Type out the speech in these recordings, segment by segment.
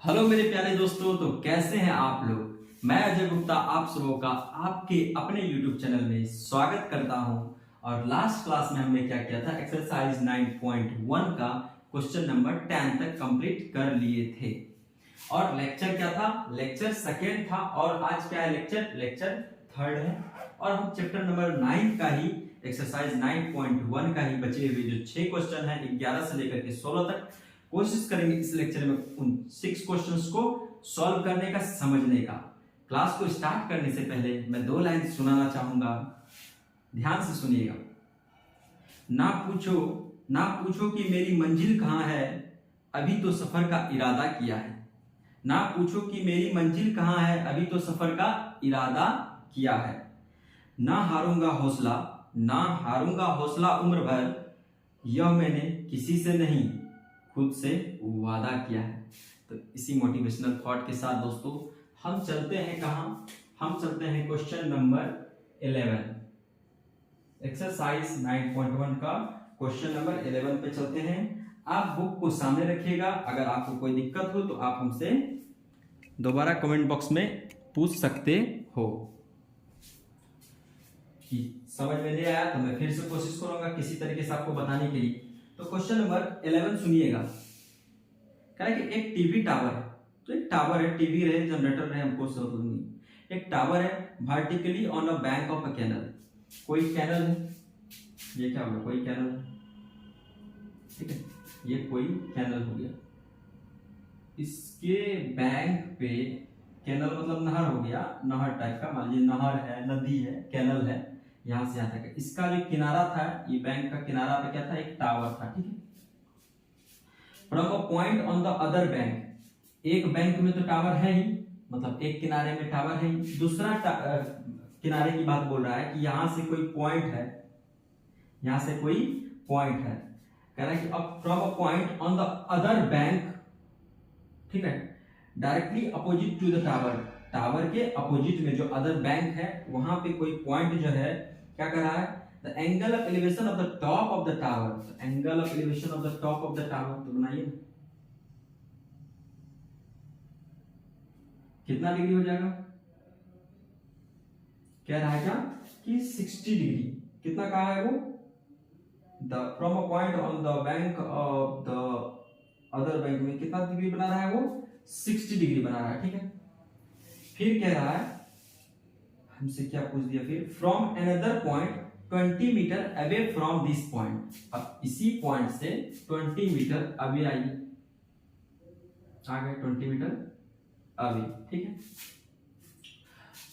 Hello मेरे प्यारे दोस्तों, तो कैसे हैं आप लोग। मैं अजय गुप्ता आप सबों का आपके अपने YouTube चैनल में स्वागत करता हूं। और लास्ट क्लास में हमने क्या किया था, एक्सरसाइज 9.1 का क्वेश्चन नंबर 10 तक कंप्लीट कर लिए थे। और लेक्चर क्या था, लेक्चर सेकेंड था। और आज क्या है, लेक्चर थर्ड है। और हम चैप्टर नंबर 9 का ही एक्सरसाइज 9.1 का ही बचे हुए जो 6 क्वेश्चन है 11 से लेकर के 16 तक कोशिश करेंगे इस लेक्चर में उन 6 क्वेश्चंस को सॉल्व करने का, समझने का। क्लास को स्टार्ट करने से पहले मैं 2 लाइन सुनाना चाहूंगा, ध्यान से सुनिएगा। ना पूछो कि मेरी मंजिल कहां है, अभी तो सफर का इरादा किया है। ना पूछो कि मेरी मंजिल कहां है, अभी तो सफर का इरादा किया है। ना हारूंगा हौसला उम्र भर, यह मैंने किसी से नहीं खुद से वादा किया है। तो इसी मोटिवेशनल थॉट के साथ दोस्तों हम चलते हैं कहां, हम चलते हैं क्वेश्चन नंबर 11, एक्सरसाइज 9.1 का क्वेश्चन नंबर 11 पे चलते हैं। आप बुक को सामने रखिएगा। अगर आपको कोई दिक्कत हो तो आप हमसे दोबारा कमेंट बॉक्स में पूछ सकते हो कि समझ में नहीं आया तो मैं फिर से कोशिश करूंगा किसी तरीके से आपको बताने के लिए। तो क्वेश्चन नंबर 11 सुनिएगा। क्या है कि एक टीवी टावर है, तो एक टावर है, टीवी रहे जनरेटर रहे हमको सब नहीं। एक टावर है vertically on a bank of a canal. कोई कैनल है, ये क्या होगा, कोई कैनल, ठीक है, ये कोई कैनल हो गया। इसके बैंक पे, कैनल मतलब नहर हो गया, नहर टाइप का, मान लीजिए नहर है, नदी है, कैनल है, यहां से यहां तक। इसका जो किनारा था, ये बैंक का किनारा पे क्या था, एक टावर था, ठीक है। From a point on the other bank, एक बैंक में तो टावर है ही, मतलब एक किनारे में टावर है ही। दूसरा किनारे की बात बोल रहा है कि यहां से कोई पॉइंट है, यहां से कोई पॉइंट है। कह रहा है कि अब from a point on the other bank, ठीक है, directly opposite to the tower, tower के अपोजिट में जो अदर बैंक है वहां पे कोई पॉइंट जो है, क्या कर रहा है, the angle of elevation of the top of the tower, angle of elevation of the top of the tower. तो बनाइए कितना डिग्री हो जाएगा, कह रहा है क्या कि 60 डिग्री। कितना कहा है वो, the from a point on the bank of the other bank में कितना डिग्री बना रहा है वो, 60 डिग्री बना रहा है, ठीक है। फिर कह रहा है हमसे, क्या पूछ दिया फिर, from another point 20 metre away from this point. अब इसी पॉइंट से 20 मीटर अवे आइए, आ गए 20 मीटर अवे, ठीक है।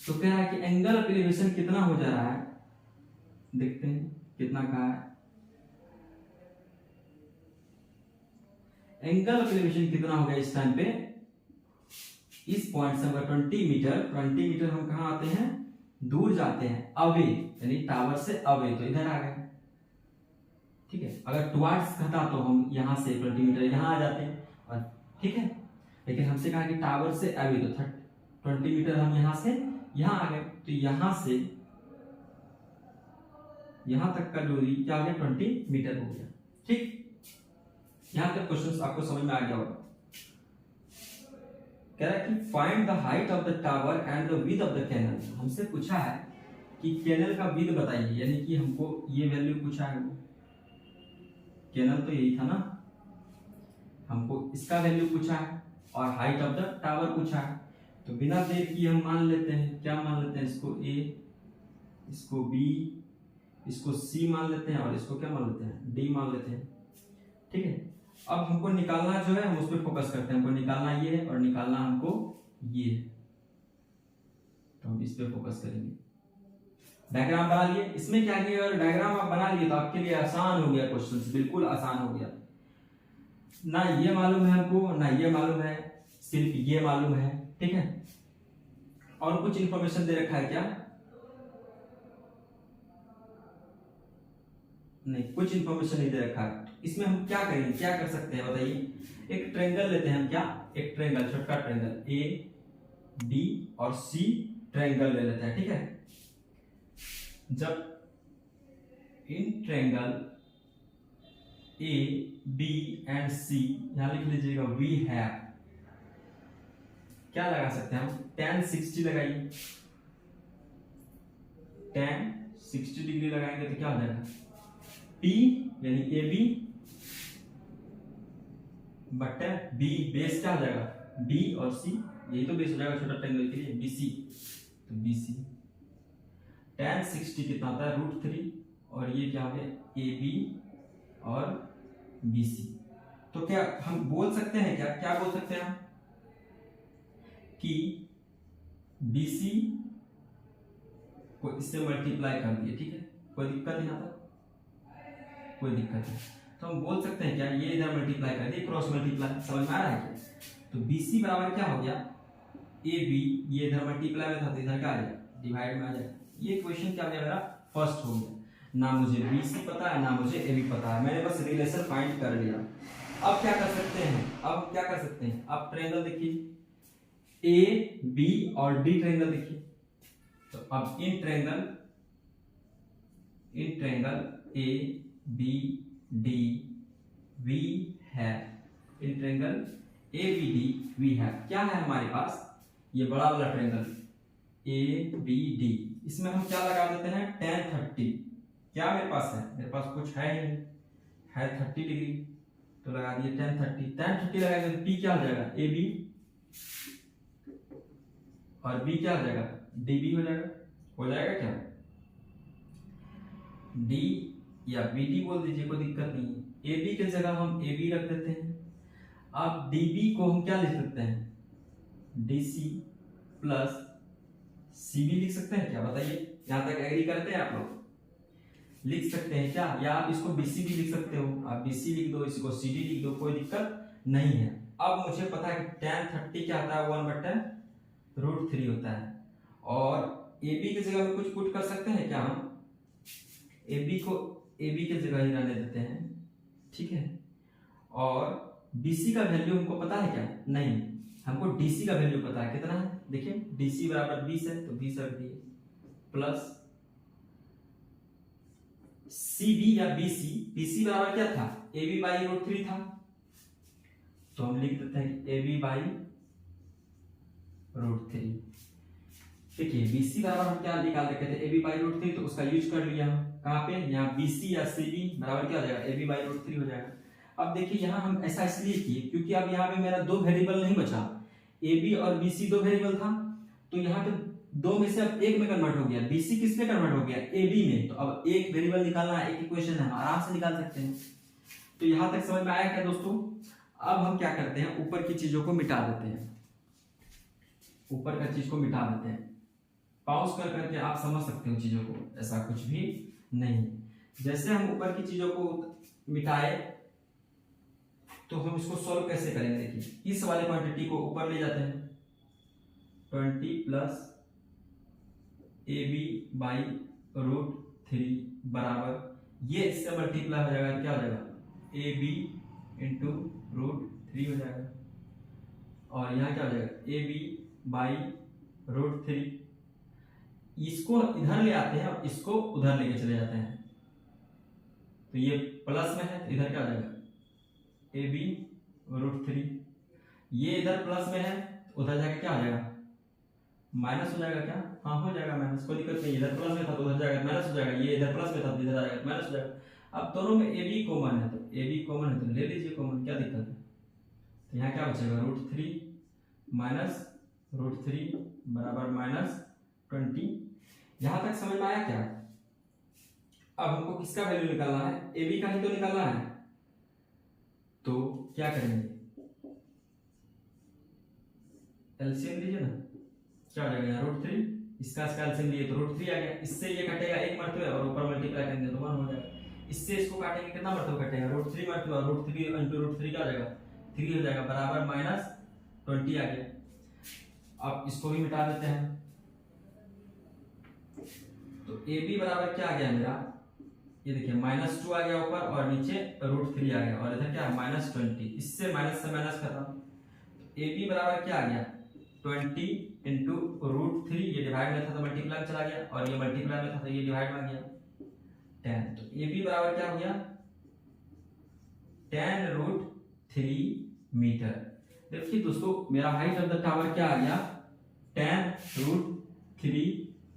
तो कह रहा है कि एंगल ऑफ एलिवेशन कितना हो जा रहा है, देखते हैं कितना कहा है। एंगल ऑफ एलिवेशन कितना हो गया इस टाइम पे, इस पॉइंट से अगर 20 मीटर हम कहां आते हैं, दूर जाते हैं, अवे यानी टावर से अवे, तो इधर आ गए, ठीक है। अगर टुवर्ड्स कहता तो हम यहां से 20 मीटर यहां आ जाते हैं, और ठीक है। लेकिन हमसे कहा कि टावर से अवे, तो 20 मीटर हम यहां से यहां आ गए, तो यहां से यहां तक का दूरी क्या हो गया, 20 मीटर हो गया, ठीक। यहां तक क्वेश्चन आपको समझ में आ गया होगा। कह रहा है कि find the height of the tower and the width of the canal. हमसे पूछा है कि कैनल का विड्थ बताइए, यानी कि हमको ये वैल्यू पूछा है, वो कैनल तो यही था ना, हमको इसका वैल्यू पूछा है, और हाइट ऑफ द टावर पूछा है। तो बिना देर किए हम मान लेते हैं, क्या मान लेते हैं, इसको ए, इसको बी, इसको सी मान लेते हैं, और इसको क्या मान लेते हैं, डी मान लेते हैं, ठीक है। अब हमको निकालना जो है, हम उस पर फोकस करते हैं। हमको निकालना ये है और निकालना हमको ये है, तो हम इस पे फोकस करेंगे। डायग्राम बना लिए, इसमें क्या किया, अगर डायग्राम आप बना लिए तो आपके लिए आसान हो गया, क्वेश्चन बिल्कुल आसान हो गया। ना ये मालूम है हमको, ना ये मालूम है, सिर्फ ये मालूम है, ठीक है। और कुछ इंफॉर्मेशन दे रखा है क्या, नहीं, कुछ इंफॉर्मेशन नहीं दे रखा है। इसमें हम क्या करेंगे, क्या कर सकते हैं बताइए। एक ट्रायंगल लेते हैं हम, क्या, एक ट्रायंगल, छोटा ट्रायंगल, ए बी और सी ट्रायंगल ले लेते हैं, ठीक है। जब इन triangle A B and C, यहां लिख लीजिएगा वी हैव, क्या लगा सकते हैं हम, tan 60 लगाइए, tan 60 डिग्री लगाएंगे तो क्या हो जाएगा, P यानी ए बी बटा बी, बेस क्या हो जाएगा, बी और सी, यही तो बेस हो जाएगा छोटा ट्रायंगल के लिए, बी सी, तो बी सी। tan 60 कितना होता है, √3, और ये क्या हो गया, ए बी और बी सी। तो क्या हम बोल सकते हैं, क्या क्या बोल सकते हैं हम, कि बी सी को इससे मल्टीप्लाई कर दिए, ठीक है, कोई दिक्कत नहीं आता, कोई दिक्कत नहीं, तो हम बोल सकते हैं क्या, ये इधर मल्टीप्लाई कर दिए, क्रॉस मल्टीप्लाई, समझ में आ रहा है क्या, तो बी सी बराबर क्या हो गया, ए बी, ये इधर मल्टीप्लाई में था तो इधर क्या आ जाएगा, डिवाइड में आ जाएगा। ये क्वेश्चन क्या हो गया मेरा, फर्स्ट हो गया, ना मुझे बी सी पता है ना मुझे ए बी पता है, मैंने बस रिलेशन फाइंड कर लिया। अब क्या कर सकते हैं, अब क्या कर सकते हैं, अब ट्रायंगल देखिए, ए बी और डी ट्रायंगल देखिए, तो अब इन ट्रायंगल ए बी डी वी है, इन ट्रायंगल ए बी डी वी है, क्या है हमारे पास, ये बड़ा वाला ट्रायंगल ए बी डी, इसमें हम क्या लगा देते हैं, tan 30, क्या मेरे पास है, मेरे पास कुछ है ही नहीं, है 30 डिग्री, तो लगा दिए tan 30 लगाएंगे तो P क्या हो जाएगा, ए बी, और B क्या हो जाएगा, डी बी हो जाएगा क्या, D या बी डी बोल दीजिए, कोई दिक्कत नहीं है, ए बी की जगह हम ए बी रख देते हैं। अब डी बी को हम क्या लिख सकते हैं, D C plus C B लिख सकते हैं क्या, बताइए, यहां तक एग्री करते हैं आप लोग, लिख सकते हैं क्या, या आप इसको बीसी भी लिख सकते हो, आप बीसी लिख दो, इसको सीडी लिख दो, कोई दिक्कत नहीं है। अब मुझे पता है कि tan 30 क्या होता है, 1/√3 होता है, और ए बी की जगह में कुछ पुट कर सकते हैं क्या हम, ए बी को ए बी की जगह ही रहने देते हैं, ठीक है, और BC का वैल्यू हमको पता है क्या, नहीं, हमको DC का वैल्यू पता है, कितना है, देखिए DC बराबर 20 है, तो 20 रख दिए, प्लस CB या BC बराबर क्या था, AB बाई √3 था, तो हम लिख देते हैं कि AB बाई √3। देखिए BC बराबर हम क्या निकाल रखे थे, AB बाई √3, तो उसका यूज कर लिया हम, कहाँ पे, यहाँ BC या CB बराबर क्या हो जाएगा, AB बाई √3 हो जाएगा। अब देखिए यहाँ हम ऐसा इसलिए किए क्योंकि अब यहाँ पे मेरा दो वेरिएबल नहीं बचा, ए बी और बी सी दो वेरिएबल था, तो यहाँ पे दो में से अब एक में कन्वर्ट हो गया, बी सी किस में कन्वर्ट हो गया, ए बी में, तो अब एक वेरिएबल निकालना, एक इक्वेशन है, हम आराम से निकाल सकते हैं। तो यहाँ तक समझ में आया क्या दोस्तों। अब हम क्या करते हैं, ऊपर की चीजों को मिटा देते हैं, ऊपर का चीज को मिटा देते हैं, पॉज कर करके आप समझ सकते हो चीजों को, ऐसा कुछ भी नहीं। जैसे हम ऊपर की चीजों को मिटाए तो हम इसको सॉल्व कैसे करेंगे, देखिए इस वाले क्वांटिटी को ऊपर ले जाते हैं, 20 प्लस ए बी बाई √3 बराबर ये इससे मल्टीप्लाई हो जाएगा, क्या हो जाएगा, ए बी इंटू √3 हो जाएगा, और यहाँ क्या हो जाएगा, ए बी बाई √3, इसको इधर ले आते हैं और इसको उधर लेके चले जाते हैं, तो ये प्लस में है तो इधर क्या हो जाएगा, ए बी √3, ये इधर प्लस में है तो उधर जाके क्या हो जाएगा, माइनस हो जाएगा क्या, हाँ हो जाएगा माइनस, कोई दिक्कत नहीं, इधर प्लस में था तो उधर जाएगा माइनस हो जाएगा, ये इधर प्लस में था तो इधर आएगा माइनस हो जाएगा। अब दोनों में ए बी कॉमन है, तो ए बी कॉमन है तो ले लीजिए कॉमन, क्या दिक्कत है, तो यहाँ क्या बचेगा, √3 माइनस √3 बराबर -20। यहाँ तक समझ में आया क्या। अब हमको किसका वैल्यू निकालना है, ए बी का ही तो निकालना है, तो क्या करेंगे, एलसीएम लीजिए ना, क्या हो जाएगा, √3, इसका एलसीएम लिए तो √3 आ गया, इससे ये कटेगा एक मरतबे और ऊपर मल्टीप्लाई करेंगे तो 1 हो जाएगा, इससे इसको काटेंगे कितना मरतबा कटेगा, √3 मरतबा, √3 इंटू √3 क्या हो जाएगा, 3 हो जाएगा, बराबर -20 आ गया। अब इसको भी मिटा देते हैं, तो ए बी बराबर क्या आ गया मेरा, ये देखिए -2 आ गया ऊपर और नीचे √3 आ गया, और इधर क्या है -20, इससे माइनस से माइनस खत्म, तो ए बी बराबर क्या आ गया, 20 इंटू √3, ये डिवाइड में था तो मल्टीप्लाई में चला गया, और ये मल्टीप्लाई में था तो ये डिवाइड में आ गया 10, तो ए बी बराबर क्या हो गया, tan √3 मीटर। देखिए दोस्तों, मेरा हाइट ऑफ द टावर क्या आ गया, 10√3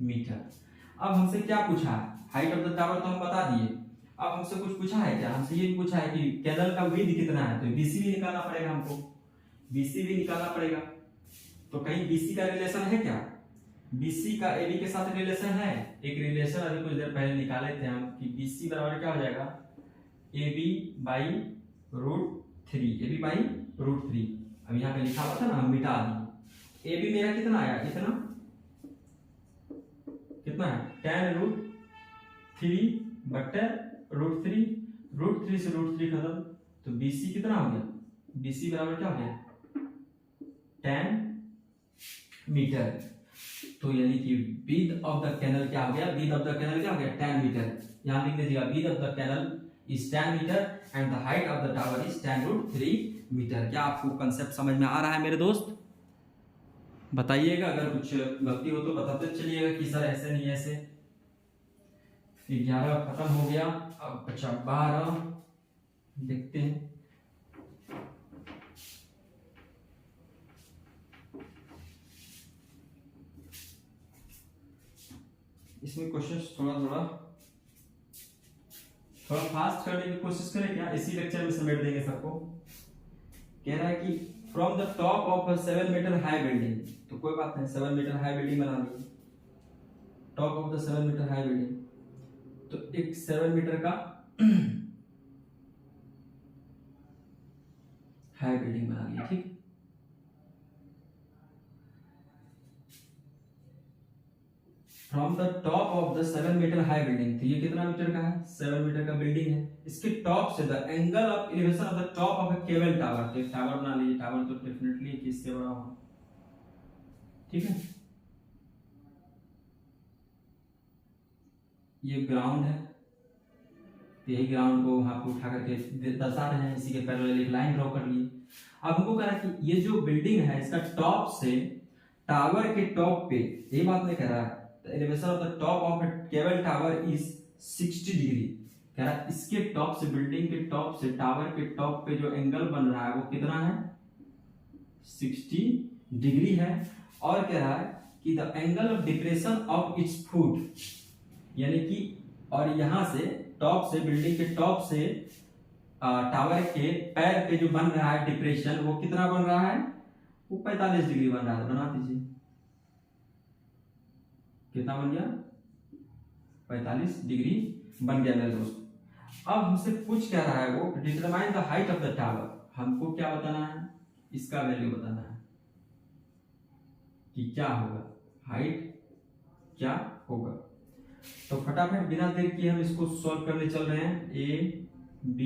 मीटर। अब हमसे क्या पूछा है, हाइट ऑफ द टावर तो हम बता दिए, अब हमसे कुछ पूछा है क्या, हमसे ये पूछा है कि कैनल का विड्थ कितना है, तो बीसी भी निकालना पड़ेगा हमको, बीसी भी निकालना पड़ेगा। तो कहीं बीसी का रिलेशन है क्या, बीसी का एबी के साथ रिलेशन है, एक रिलेशन अभी कुछ देर पहले निकाले थे हम कि बीसी बराबर क्या हो जाएगा, AB/√3, AB/√3। अब यहाँ पे लिखा हुआ था ना, हम मिटा दिए। AB मेरा कितना आया, कितना है 10√3/√3, √3 से √3 खत्म, तो BC कितना हो गया, BC बराबर क्या हो गया 10 मीटर। तो यानी कि विड्थ ऑफ द कैनल क्या हो गया, विड्थ ऑफ द कैनल क्या हो गया 10 मीटर। यहां लिख दीजिएगा width of the canal is 10 metre and the height of the tower is 10√3 metre. क्या आपको कंसेप्ट समझ में आ रहा है मेरे दोस्त, बताइएगा, अगर कुछ गलती हो तो बताते चलिएगा कि सर ऐसे नहीं ऐसे। 11 खत्म हो गया, अब बचा 12, देखते हैं। इसमें क्वेश्चंस थोड़ा फास्ट करने की कोशिश करें, क्या इसी लेक्चर में समेट देंगे सबको। कह रहा है कि from the top of 7 metre high building, तो कोई बात नहीं 7 मीटर हाई बिल्डिंग बना ली, top of the 7 metre high building, तो एक 7 मीटर का हाई बिल्डिंग बना लिया, ठीक। From the top of the 7 metre high building, तो ये कितना मीटर का है, 7 मीटर का बिल्डिंग है। इसके टॉप से the angle of elevation of the top of a cable tower, तो एक टावर बना लीजिए, टावर तो डेफिनेटली किससे बड़ा होगा, ठीक है। ये ग्राउंड है, तो यही ग्राउंड को वहां पर उठा करके दर्शा रहे हैं, इसी के पैरेलल एक लाइन ड्रॉ कर लिए। अब हमको कह रहा है कि ये जो बिल्डिंग है इसका टॉप से टावर के टॉप पे, ये बात नहीं कह रहा है, elevation of the top of cable tower is 60 degree. कह रहा है इसके टॉप से, बिल्डिंग के टॉप से टावर के टॉप पे जो एंगल बन रहा है वो कितना है 60 डिग्री है। और कह रहा है कि the angle of depression of its foot, यानी कि और यहां से टॉप से, बिल्डिंग के टॉप से टावर के पैर पे जो बन रहा है डिप्रेशन, वो कितना बन रहा है, वो 45 डिग्री बन रहा है। बना दीजिए, कितना बन गया 45 डिग्री बन गया मेरे दोस्त। अब हमसे पूछ क्या रहा है वो, determine the height of the tower, हमको क्या बताना है, इसका वैल्यू बताना है कि क्या होगा, हाइट क्या होगा। तो फटाफट बिना देर किए हम इसको सॉल्व करने चल रहे हैं। A B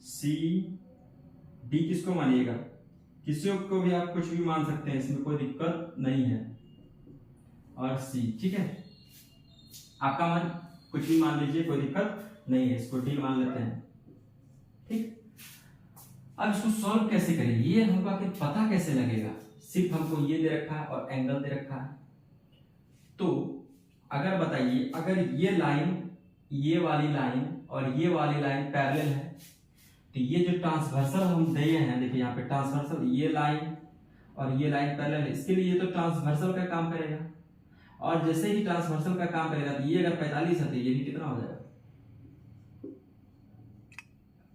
C D किसको मानिएगा, किसी को भी आप कुछ भी मान सकते हैं, इसमें कोई दिक्कत नहीं है, और C, ठीक है। आपका मन कुछ भी मान लीजिए, कोई दिक्कत नहीं है, इसको D मान लेते हैं, ठीक। अब इसको सॉल्व कैसे करें, ये हमको आखिर पता कैसे लगेगा, सिर्फ हमको ये दे रखा है और एंगल दे रखा है। तो अगर बताइए, अगर ये लाइन, ये वाली लाइन और ये वाली लाइन पैरेलल है, तो ये जो ट्रांसवर्सल हम दिए हैं, देखिए यहाँ पे ट्रांसवर्सल, ये लाइन और ये लाइन पैरेलल है, इसके लिए ये तो ट्रांसवर्सल का काम करेगा, और जैसे ही ट्रांसवर्सल का काम करेगा, तो ये अगर 45 है तो ये भी कितना हो जाएगा,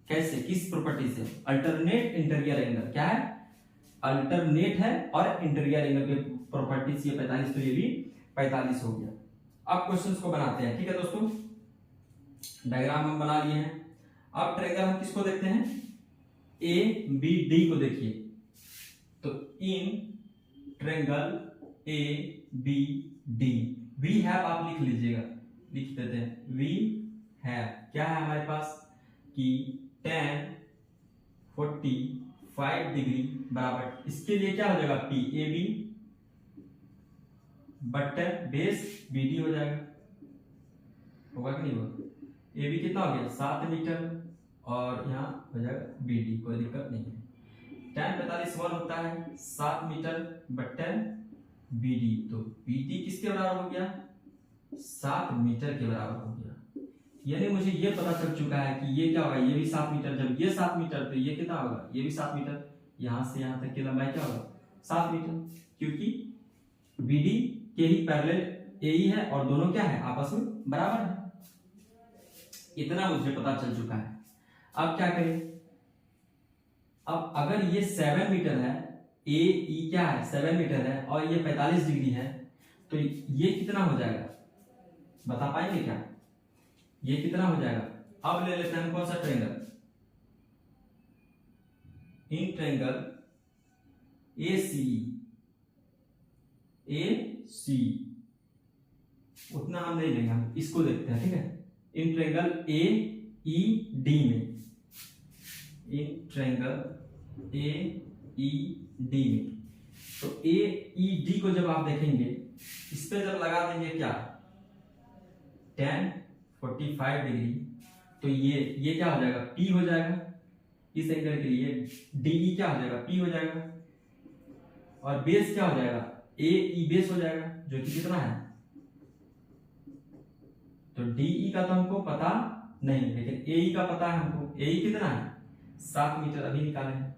कैसे, किस प्रॉपर्टी से, अल्टरनेट इंटीरियर एंगल, क्या है, अल्टरनेट है और इंटीरियर एंगल के प्रॉपर्टी से 45, तो ये भी 45 हो गया। अब क्वेश्चंस को बनाते हैं, ठीक है दोस्तों। डायग्राम हम बना लिए हैं। अब ट्रायंगल हम किसको देखते हैं, ए बी डी को देखिए। तो in triangle A B D, we have आप लिख लीजिएगा, लिख देते हैं वी हैव, क्या है हमारे पास कि 10 45 डिग्री बराबर, इसके लिए क्या हो जाएगा पी ए बी बट्टर बेस बी डी हो जाएगा, होगा कि नहीं होगा। ए बी कितना हो गया 7 मीटर और यहाँ हो जाएगा बी डी, कोई दिक्कत नहीं है। 10 45 1 होता है 7 मीटर बट्टर बी डी, तो बी डी किसके बराबर हो गया 7 मीटर के बराबर हो गया। यानी मुझे ये पता चल चुका है कि ये क्या होगा, ये भी 7 मीटर, जब ये 7 मीटर तो ये कितना होगा, ये भी 7 मीटर, यहां से यहां तक की लंबाई क्या होगा 7 मीटर, क्योंकि बीडी के ही पैरेलल एई है और दोनों क्या है आपस में बराबर है। इतना मुझे पता चल चुका है। अब क्या करें, अब अगर ये 7 मीटर है, ए ई क्या है 7 मीटर है और ये 45 डिग्री है, तो ये कितना हो जाएगा बता पाएंगे क्या, ये कितना हो जाएगा। अब ले लेते हैं कौन सा ट्रायंगल, इन ट्रायंगल ए सी, उतना हम नहीं लेंगे, हम इसको देखते हैं, ठीक है। इन ट्रायंगल ए ई डी में, in triangle A E D में, तो ए ई डी को जब आप देखेंगे इस पे जब लगा देंगे क्या tan 45 डिग्री, तो ये क्या हो जाएगा P हो जाएगा, इस एंगल के लिए DE क्या हो जाएगा P हो जाएगा, और बेस क्या हो जाएगा AE बेस हो जाएगा, जो कि कितना है, तो DE का तो हमको पता नहीं, लेकिन AE का पता है हमको। AE कितना है 7 मीटर, अभी निकाले हैं।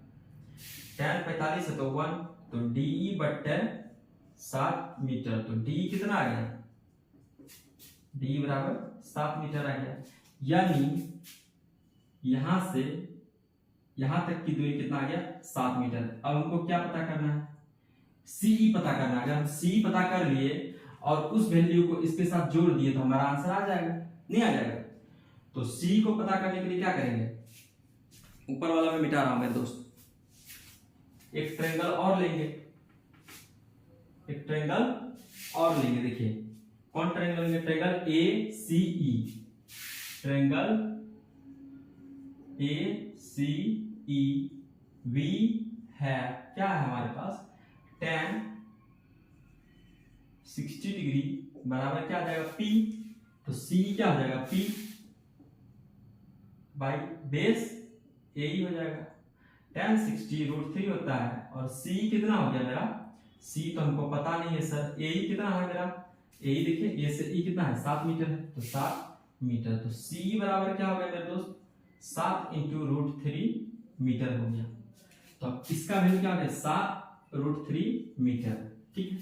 tan 45 है तो 1, तो DE बट्टे 7 मीटर, तो DE कितना आ गया, DE बराबर 7 मीटर आ गया। यानी यहां से यहां तक की दूरी कितना आ गया 7 मीटर। अब हमको क्या पता करना है, CE पता करना है। अगर हम CE पता कर लिए और उस वैल्यू को इसके साथ जोड़ दिए तो हमारा आंसर आ जाएगा, नहीं आ जाएगा। तो CE को पता करने के लिए क्या करेंगे, ऊपर वाला मैं मिटा रहा हूं मेरे दोस्त, एक ट्रायंगल और लेंगे, एक ट्रायंगल और लेंगे। देखिए कौन ट्रायंगल लेंगे, triangle ACE, triangle ACE V है क्या है हमारे पास tan 60 डिग्री बराबर क्या आ जाएगा P, तो CE क्या हो जाएगा P बाई बेस AE हो जाएगा। tan 60 √3 होता है और CE कितना हो गया मेरा, CE तो हमको पता नहीं है सर, AE कितना है मेरा, AE देखिए A से E कितना है 7 मीटर है, तो 7 मीटर, तो CE बराबर क्या हो गया मेरे दोस्त 7 इंटू √3 मीटर हो गया। तो अब इसका वैल्यू क्या हो गया 7 √3 मीटर, ठीक है।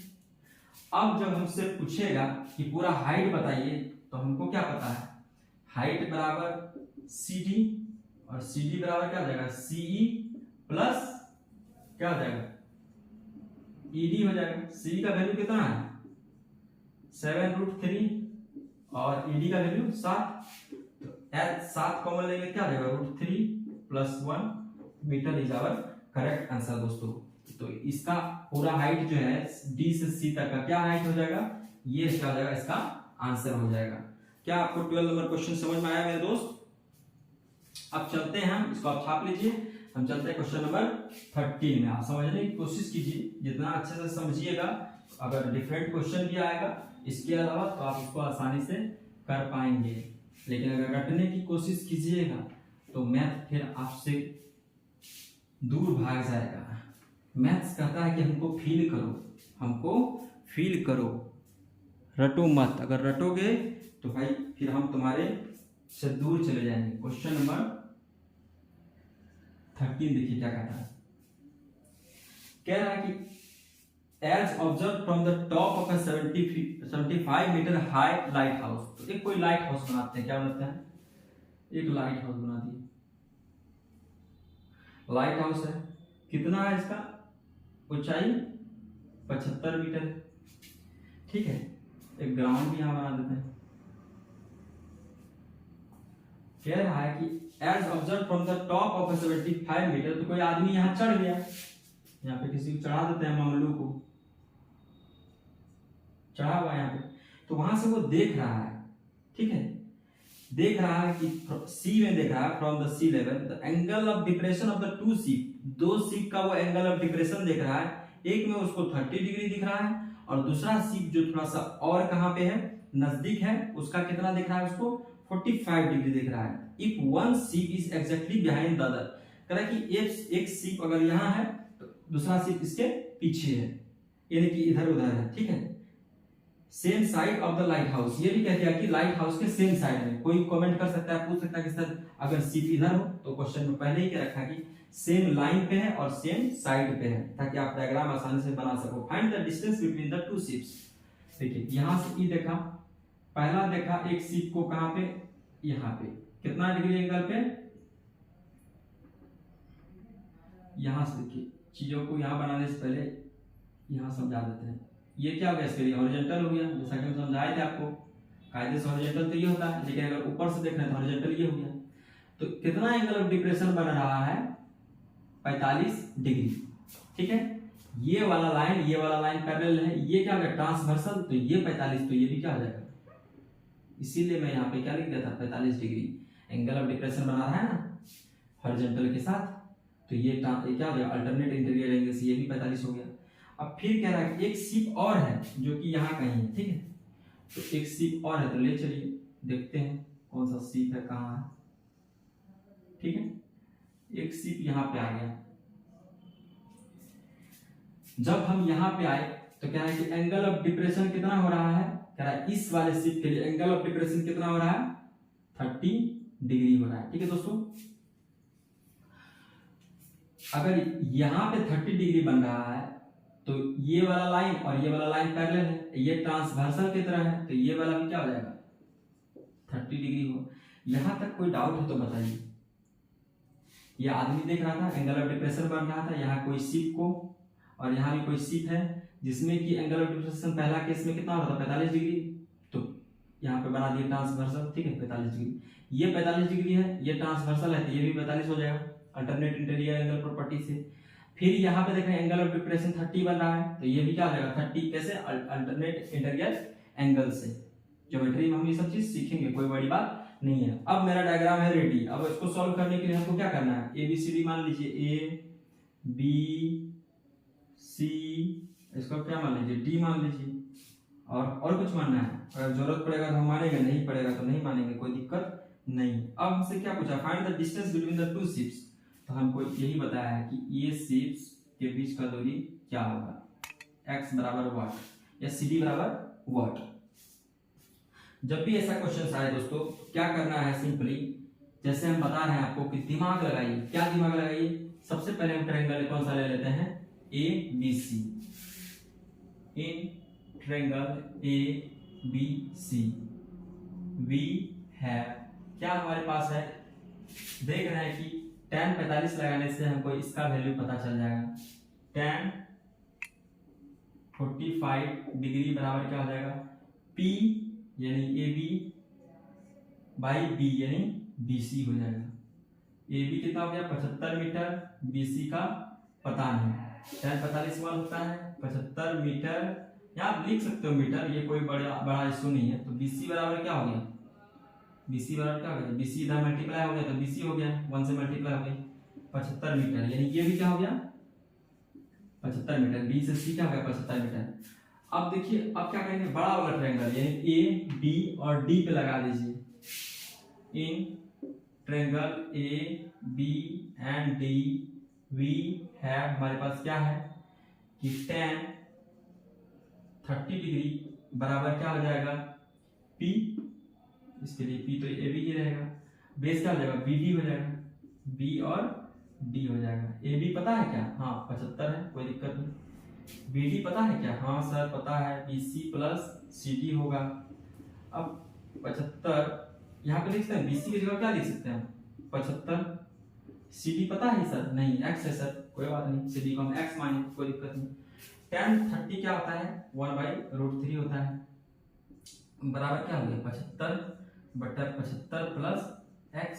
अब जब हमसे पूछेगा कि पूरा हाइट बताइए, तो हमको क्या पता है, हाइट बराबर CD और CD बराबर क्या हो जाएगा CE प्लस क्या हो जाएगा ED हो जाएगा। CE का वैल्यू कितना है 7 √3 और ED का वैल्यू 7, तो 7 कॉमन लेंगे क्या हो जाएगा √3 plus 1 metre is our correct answer दोस्तों। तो इसका पूरा हाइट जो है D से C तक का क्या हाइट हो जाएगा, ये क्या हो जाएगा इसका आंसर हो जाएगा। क्या आपको 12 नंबर क्वेश्चन समझ में आया मेरे दोस्त। अब चलते हैं हम, इसको आप छाप लीजिए, हम चलते हैं क्वेश्चन नंबर 13 में। आप समझने की कोशिश कीजिए, जितना अच्छे से समझिएगा, अगर डिफरेंट क्वेश्चन भी आएगा इसके अलावा तो आप उसको आसानी से कर पाएंगे, लेकिन अगर रटने की कोशिश कीजिएगा तो मैथ फिर आपसे दूर भाग जाएगा। मैथ्स कहता है कि हमको फील करो, हमको फील करो, रटो मत। अगर रटोगे तो भाई फिर हम तुम्हारे से दूर चले जाएंगे। क्वेश्चन नंबर 13 देखिए क्या कहता है, कह रहा है कि as observe from the top of a 75 metre high lighthouse. तो एक कोई लाइट हाउस बनाते हैं, क्या बनाते हैं, एक लाइट हाउस बना दिए। लाइट हाउस है, कितना है इसका ऊंचाई 75 मीटर, ठीक है। एक ग्राउंड भी यहां बना देते हैं। कह रहा है कि as observe from the top of 75 metre, तो कोई आदमी यहां चढ़ गया, यहाँ पे किसी को चढ़ा देते हैं, मामलू को चढ़ा हुआ यहाँ पे, तो वहां से वो देख रहा है, ठीक है, देख रहा है कि सी में देख रहा है from the sea level the angle of depression of the two ship, दो सीप का वो एंगल ऑफ डिप्रेशन देख रहा है। एक में उसको 30 डिग्री दिख रहा है और दूसरा सीप जो थोड़ा सा और कहां पे है, नजदीक है, उसका कितना दिख रहा है, उसको 45 डिग्री दिख रहा है। इफ वन सीप is exactly behind the other, कह रहा है कि एक सीप अगर यहां है तो दूसरा सीप इसके पीछे है, यानी कि इधर उधर है, ठीक है। Same side of the light house, ये भी कह दिया कि लाइट हाउस के सेम साइड में। कोई कमेंट कर सकता है, पूछ सकता है कि सर अगर सीप इधर हो, तो क्वेश्चन में पहले ही क्या रखा कि सेम लाइन पे है और सेम साइड पे है, ताकि आप डायग्राम आसानी से बना सको। Find the distance between the two ships. देखिए यहां से ई देखा, पहला देखा एक शिप को कहां पे, यहां पे, कितना डिग्री एंगल पे, यहां से देखिए चीजों को यहां बनाने से पहले यहां समझा देते हैं। ये क्या हो गया, इसके लिए हॉरिजॉन्टल हो गया, जैसा कि हम समझाए थे आपको, कायदे से हॉरिजॉन्टल तो ये होता है, लेकिन अगर ऊपर से देख रहे हैं तो हॉरिजॉन्टल ये हो गया। तो कितना एंगल ऑफ डिप्रेशन बन रहा है, 45 डिग्री। ठीक है, ये वाला लाइन पैरेलल है, ये क्या हो गया ट्रांसवर्सल, तो ये 45, तो ये भी क्या हो जाएगा, इसीलिए मैं यहाँ पे क्या लिख दिया था 45 डिग्री एंगल ऑफ डिप्रेशन बना रहा है ना हॉरिजॉन्टल के साथ, तो ये क्या हो गया अल्टरनेट इंटीरियर एंगल से ये भी 45 हो गया। अब फिर कह रहा है कि एक शिप और है जो कि यहाँ कहीं है, ठीक है, तो एक शिप और है, तो ले चलिए देखते हैं कौन सा शिप है, कहाँ है। ठीक है, एक शिप यहाँ पे आ गया। जब हम यहाँ पे आए तो क्या है कि एंगल ऑफ डिप्रेशन कितना हो रहा है, कह रहा है इस वाले शिप के लिए एंगल ऑफ डिप्रेशन कितना हो रहा है, 30 डिग्री हो रहा है। ठीक है दोस्तों, अगर यहाँ पे 30 डिग्री बन रहा है तो ये वाला लाइन और ये वाला लाइन पैरेलल है, ये ट्रांसवर्सल की तरह है, तो ये वाला भी क्या हो जाएगा 30 डिग्री हो। यहां तक कोई डाउट है तो बताइए। ये आदमी देख रहा था एंगल ऑफ डिप्रेशन बन रहा था, यहाँ कोई शिप को, और यहाँ भी कोई शिप है जिसमें कि एंगल ऑफ डिप्रेशन पहला केस में कितना होता था 45 डिग्री, तो यहाँ पे बना दिया ट्रांसवर्सल। ठीक है, 45 डिग्री, ये 45 डिग्री है, ये ट्रांसवर्सल है, तो ये भी 45 हो जाएगा अल्टरनेट इंटीरियर एंगल प्रॉपर्टी से। फिर यहाँ पे देख रहे हैं एंगल ऑफ डिप्रेशन 30 बन रहा है, तो ये भी क्या हो जाएगा 30, कैसे अल्टरनेट इंटीरियर एंगल से। ज्योमेट्री में हम ये सब चीज सीखेंगे, कोई बड़ी बात नहीं है। अब मेरा डायग्राम है रेडी, अब इसको सॉल्व करने के लिए हमको क्या करना है, ए बी सी डी मान लीजिए, ए बी सी, इसको क्या मान लीजिए डी मान लीजिए, और कुछ मानना है, अगर जरूरत पड़ेगा तो हम मानेंगे, नहीं पड़ेगा तो नहीं मानेंगे, कोई दिक्कत नहीं। अब हमसे क्या पूछा, find the distance between the two ships, तो हमको यही बताया है कि ये शिप्स के बीच का दूरी क्या होगा, x बराबर वाट या CD बराबर वाट। जब भी ऐसा क्वेश्चन आए दोस्तों, क्या करना है, सिंपली जैसे हम बता रहे हैं आपको कि दिमाग लगाइए। क्या दिमाग लगाइए, सबसे पहले हम ट्रायंगल कौन सा ले लेते हैं, ABC। In triangle ABC we है क्या हमारे पास है, देख रहे हैं कि tan 45 लगाने से हमको इसका वैल्यू पता चल जाएगा, tan 45 डिग्री बराबर क्या हो जाएगा, P यानी AB बाई B यानी BC हो जाएगा। AB कितना हो गया 75 मीटर, BC का पता नहीं, tan 45 मान होता है 75 मीटर, यहाँ आप लिख सकते हो मीटर, ये कोई बड़ा इशू नहीं है। तो BC बराबर क्या हो गया, BC बराबर क्या हो गया, BC इधर मल्टीप्लाई हो गया तो BC हो गया, 1 से मल्टीप्लाई हो गया 75 मीटर, यानी ये भी क्या हो गया 75 मीटर, B से C क्या हो गया 75 मीटर। अब देखिए, अब क्या करेंगे, बड़ा वाला ट्रायंगल यानी A B और D पे लगा दीजिए। In triangle A B and D we है, हमारे पास क्या है कि tan 30 डिग्री बराबर क्या हो जाएगा P, इसके लिए P तो AB ही रहेगा, बेस क्या हो जाएगा BD हो जाएगा, B और D हो जाएगा। AB पता है क्या, हाँ 75 है, कोई दिक्कत नहीं। BD पता है क्या, हाँ सर पता है, BC प्लस CD होगा। अब 75 यहाँ पे लिख सकते हैं, BC की जगह क्या लिख सकते हैं 75, CD पता है सर, नहीं x है सर, कोई बात नहीं, CD को हम x माने, कोई दिक्कत नहीं। tan 30 क्या होता है 1/√3 होता है, बराबर क्या हो गया 75/75 प्लस x।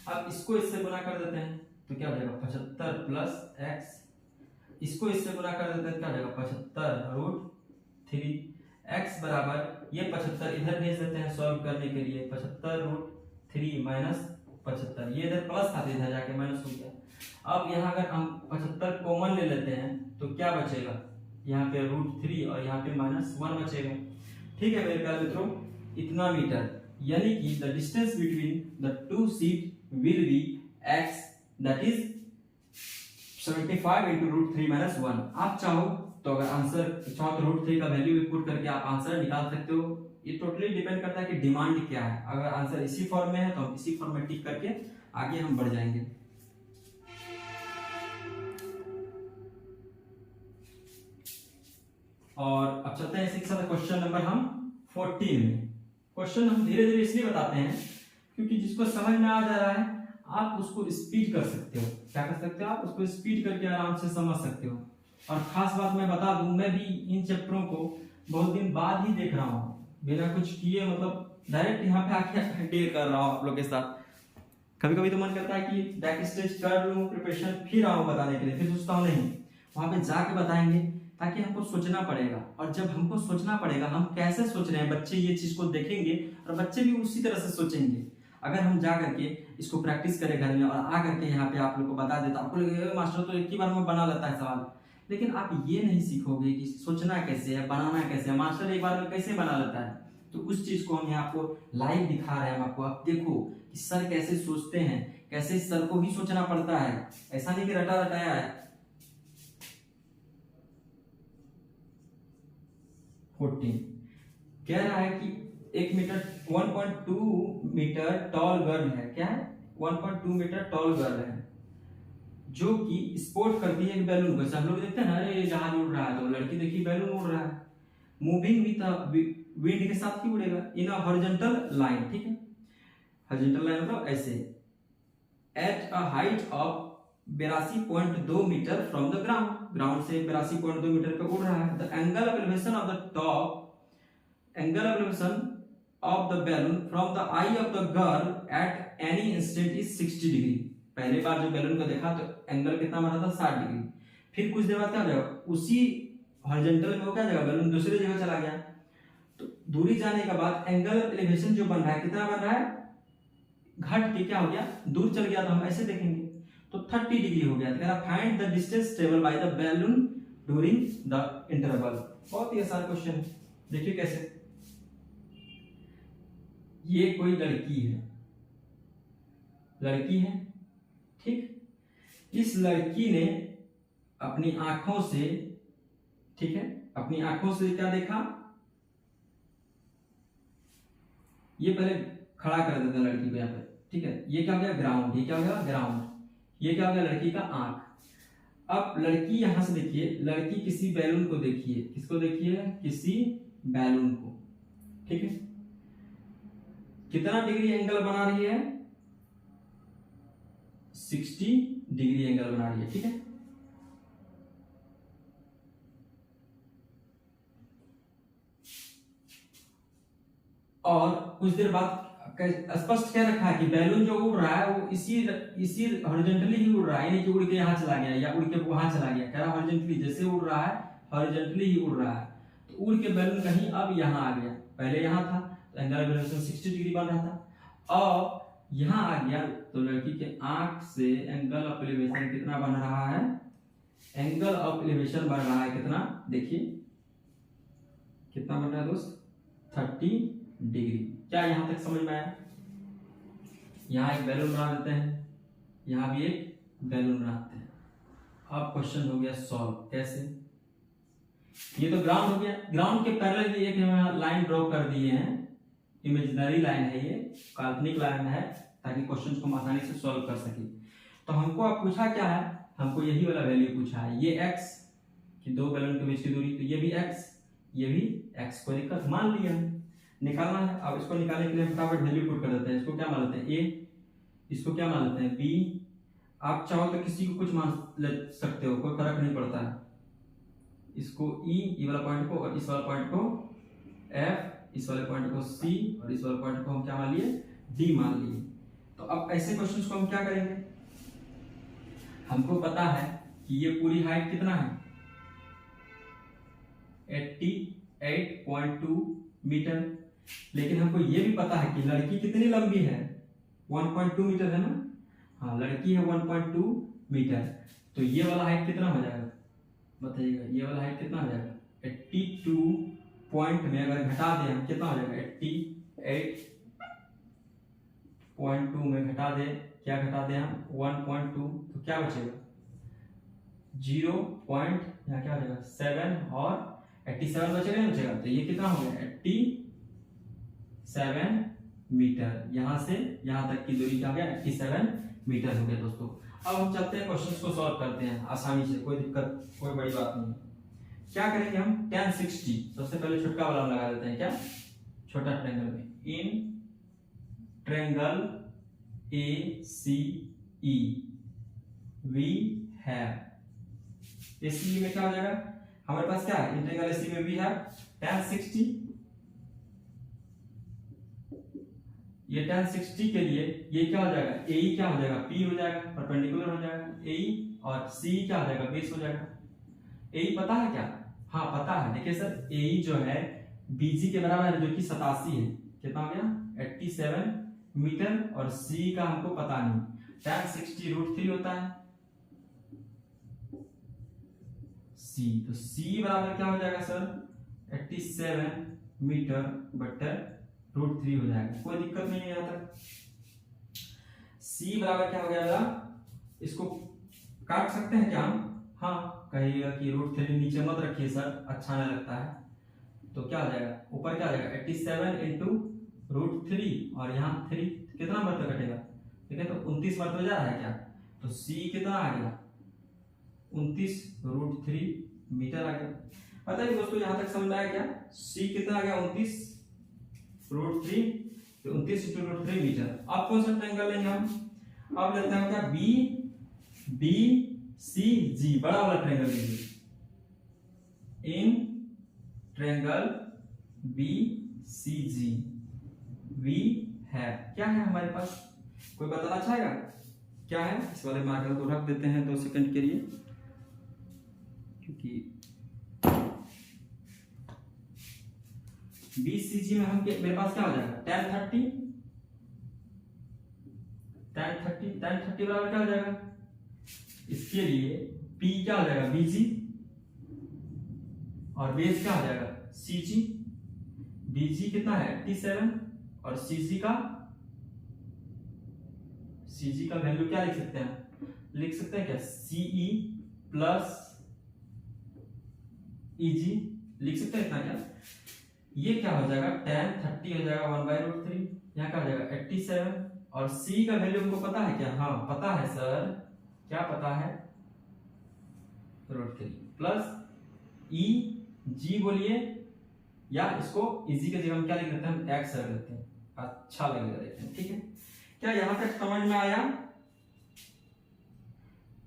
अब इसको इससे गुना कर देते हैं तो क्या हो जाएगा 75 प्लस x, इसको इससे गुना कर देते हैं क्या हो जाएगा 75√3, x बराबर ये 75 इधर भेज देते हैं सॉल्व करने के लिए, 75√3 माइनस 75, ये इधर प्लस था तो इधर जाके माइनस हो गया। अब यहाँ अगर हम 75 कॉमन ले लेते हैं तो क्या बचेगा, यहाँ पे √3 और यहाँ पे -1 बचेगा। ठीक है मेरे प्यारे मित्रों, इतना मीटर, यानी कि the distance between the two sheet will be x, that is 75 into √3 - 1। आप चाहो तो अगर आंसर चाहो तो √3 का वैल्यू भी पुट करके आप आंसर निकाल सकते हो, ये टोटली डिपेंड करता है कि डिमांड क्या है। अगर आंसर इसी फॉर्म में है तो हम इसी फॉर्म में टिक करके आगे हम बढ़ जाएंगे। और अब चलते हैं इसी के साथ क्वेश्चन नंबर हम 14 में। क्वेश्चन हम धीरे धीरे इसलिए बताते हैं क्योंकि जिसको समझ में आ जा रहा है आप उसको स्पीड कर सकते हो। क्या कर सकते हो? आप उसको स्पीड करके आराम से समझ सकते हो। और खास बात मैं बता दूं, मैं भी इन चैप्टरों को बहुत दिन बाद ही देख रहा हूँ, बिना कुछ किए, मतलब डायरेक्ट यहाँ पे आके डील कर रहा हूँ आप लोग के साथ। कभी कभी तो मन करता है कि बैक स्टेज कर लूँ प्रिपरेशन, फिर आऊँ बताने के लिए, फिर सोचता हूँ नहीं, वहां पे जाके बताएंगे, ताकि हमको सोचना पड़ेगा। और जब हमको सोचना पड़ेगा, हम कैसे सोच रहे हैं, बच्चे ये चीज को देखेंगे और बच्चे भी उसी तरह से सोचेंगे। अगर हम जा करके इसको प्रैक्टिस करें घर में और आ करके यहाँ पे आप लोग को बता देता, आपको लगेगा मास्टर तो एक ही बार में बना लेता है सवाल, लेकिन आप ये नहीं सीखोगे कि सोचना कैसे है, बनाना कैसे है, मास्टर एक बार में कैसे बना लेता है। तो उस चीज को हम यहाँ आपको लाइव दिखा रहे हैं। हम आपको, आप देखो कि सर कैसे सोचते हैं, कैसे सर को भी सोचना पड़ता है, ऐसा नहीं कि रटा रटाया है। 14 कह रहा है कि 1.2 मीटर टॉल गर्ल है। क्या है? 1.2 मीटर टॉल गर्ल है जो कि स्पोर्ट करती है एक बैलून को। हम लोग देखते हैं ना, अरे जहाज उड़ रहा है, तो लड़की देखी बैलून उड़ रहा है, मूविंग विद विंड के साथ ही उड़ेगा इन अ हॉरिजॉन्टल लाइन। ठीक है, हॉरिजॉन्टल लाइन मतलब ऐसे, at a height of 82.2 metre from the ground. Ground से 82.2 मीटर पे उड़ रहा है। The angle of elevation of the top, angle of elevation of the balloon from the eye of the girl at any instant is 60 degree. पहले बार जब balloon को देखा तो एंगल कितना बना था? 60 डिग्री। फिर कुछ देर बाद क्या हो जाएगा? उसी हॉरिजॉन्टल में वो क्या जाएगा? बैलून दूसरी जगह चला गया। तो दूरी जाने के बाद एंगल ऑफ एलिवेशन जो बन रहा है, कितना बन रहा है? घट के क्या हो गया? दूर चल गया। तो हम ऐसे देखेंगे तो 30 डिग्री हो गया। तो कह रहा find the distance travel by the balloon during the interval. बहुत ही आसान क्वेश्चन है। देखिए कैसे, ये कोई लड़की है, लड़की है, ठीक। इस लड़की ने अपनी आंखों से, ठीक है, अपनी आंखों से क्या देखा? ये पहले खड़ा कर देता लड़की को यहाँ पे, ठीक है। ये क्या हो गया? ग्राउंड। ये क्या हो गया? ग्राउंड। ये क्या हो गया? लड़की का आंख। अब लड़की यहां से देखिए, लड़की किसी बैलून को देखिए। किसको देखिए? किसी बैलून को, ठीक है। कितना डिग्री एंगल बना रही है? 60 डिग्री एंगल बना रही है, ठीक है। और कुछ देर बाद स्पष्ट क्या रखा है कि बैलून जो उड़ रहा है वो इसी हॉरिजॉन्टली ही उड़ रहा है, यानी कि उड़ के यहां चला गया या उड़ के वहां चला गया। कह रहा हॉरिजॉन्टली, जैसे उड़ रहा है हॉरिजॉन्टली ही उड़ रहा है। तो उड़ के बैलून कहीं अब यहां आ गया, पहले यहां था तो एंगल ऑफ एलिवेशन 60 डिग्री बन रहा था, और यहां आ गया तो लड़की के आंख से एंगल ऑफ एलिवेशन कितना बन रहा है? एंगल ऑफ एलिवेशन बन रहा है कितना? देखिए कितना बन रहा है दोस्त? 30 डिग्री। क्या यहां तक समझ में आया? यहां एक बैलून बना देते हैं, यहां भी एक बैलून बनाते हैं। अब क्वेश्चन हो गया सॉल्व। कैसे? ये तो ग्राउंड हो गया, ग्राउंड के पैरेलल एक लाइन ड्रॉ कर दिए हैं, इमेजिनरी लाइन है, ये काल्पनिक लाइन है, ताकि क्वेश्चन को हम आसानी से सॉल्व कर सके। तो हमको अब पूछा क्या है? हमको यही वाला वैल्यू पूछा है, ये x कि दो बैलून के बीच की दूरी, तो ये भी x, ये भी x। कोई दिक्कत? मान लिया, निकालना है। अब इसको निकालने के लिए हम फटाफट वैल्यू पुट कर देते हैं। इसको क्या मान लेते हैं? a, इसको क्या मान लेते हैं? b। आप चाहो तो किसी को कुछ मान ले सकते हो, कोई फर्क नहीं पड़ता है। इसको e, ये वाला पॉइंट को, और इस वाला पॉइंट को f, इस वाले पॉइंट को c, और इस वाले पॉइंट को हम क्या मान लिए? d मान लिए। तो अब ऐसे क्वेश्चंस को हम क्या करेंगे? हमको पता है कि ये पूरी हाइट कितना है? 88.2 मीटर। लेकिन हमको ये भी पता है कि लड़की कितनी लंबी है? 1.2 मीटर है ना? हाँ, लड़की है 1.2 मीटर। तो ये वाला हाइट कितना हो जाएगा? बताइएगा, ये वाला हाइट कितना हो जाएगा? 82 पॉइंट में अगर घटा दें हम, कितना हो जाएगा? 88.2 में घटा दें, क्या घटा दें हम? 1.2, तो क्या बचेगा? 0 पॉइंट, यहाँ क्या हो जाएगा? 7, और 87 बचेगा, नहीं बचेगा? तो ये कितना हो गया? 87 मीटर। यहां से यहां तक की दूरी क्या हो गया? 87 मीटर हो गया दोस्तों। अब हम चलते हैं क्वेश्चंस को सॉल्व करते हैं आसानी से, कोई दिक्कत, कोई बड़ी बात नहीं। क्या करेंगे हम, tan 60 सबसे पहले छोटा वाला लगा देते हैं, क्या छोटा ट्रायंगल में, in triangle ACE we have, ACE में क्या हो जाएगा हमारे पास, क्या है इन ट्रायंगल ACE में वी हैव tan 60, ये tan 60 के लिए ये क्या हो जाएगा, AE क्या हो जाएगा, P हो जाएगा, परपेंडिकुलर हो जाएगा AE, और CE क्या हो जाएगा, बेस हो जाएगा। AE पता है क्या, हाँ पता है, देखिए सर AE जो है BG के बराबर है जो कि 87 है, कितना हो गया 87 मीटर, और CE का हमको पता नहीं, tan 60 √3 होता है C, तो C बराबर क्या हो जाएगा सर 87 मीटर बटे √3 हो जाएगा, कोई दिक्कत नहीं है यहाँ तक। C बराबर क्या हो जाएगा, इसको काट सकते हैं क्या हम, हाँ कहिएगा कि √3 नीचे मत रखिए सर, अच्छा नहीं लगता है, तो क्या हो जाएगा ऊपर क्या हो जाएगा 87 इंटू √3, और यहाँ 3 कितना मरतबा कटेगा, ठीक है तो 29 मरतबा जा रहा है क्या, तो C कितना आ गया 29 √3 मीटर आ गया। पता है दोस्तों यहाँ तक समझ में आया क्या, C कितना आ गया 29 √3, तो 29 इंटू √3 मीटर। अब कौन सा ट्रायंगल लेंगे हम, अब लेते हैं क्या BCG, बड़ा वाला ट्रायंगल लीजिए, इन ट्रायंगल BCG वी है, क्या है हमारे पास, कोई बताना चाहेगा क्या है, इस वाले मार्कर को रख देते हैं 2 सेकंड के लिए, क्योंकि BCG में हम मेरे पास क्या हो जाएगा tan 30 बराबर क्या हो जाएगा, इसके लिए P क्या हो जाएगा BG, और बेस क्या हो जाएगा CG, BG कितना है 87, और CG का वैल्यू क्या लिख सकते हैं, लिख सकते हैं क्या CE प्लस EG लिख सकते हैं, इतना क्या, ये क्या हो जाएगा tan 30 हो जाएगा 1/√3, यहाँ क्या हो जाएगा 87, और C का वैल्यू हमको पता है क्या, हाँ पता है सर, क्या पता है √3 प्लस EG बोलिए, या इसको EG के जगह हम क्या लिख देते हैं, हम X रख देते हैं, अच्छा लगेगा देखने, ठीक है। क्या यहां तक समझ में आया,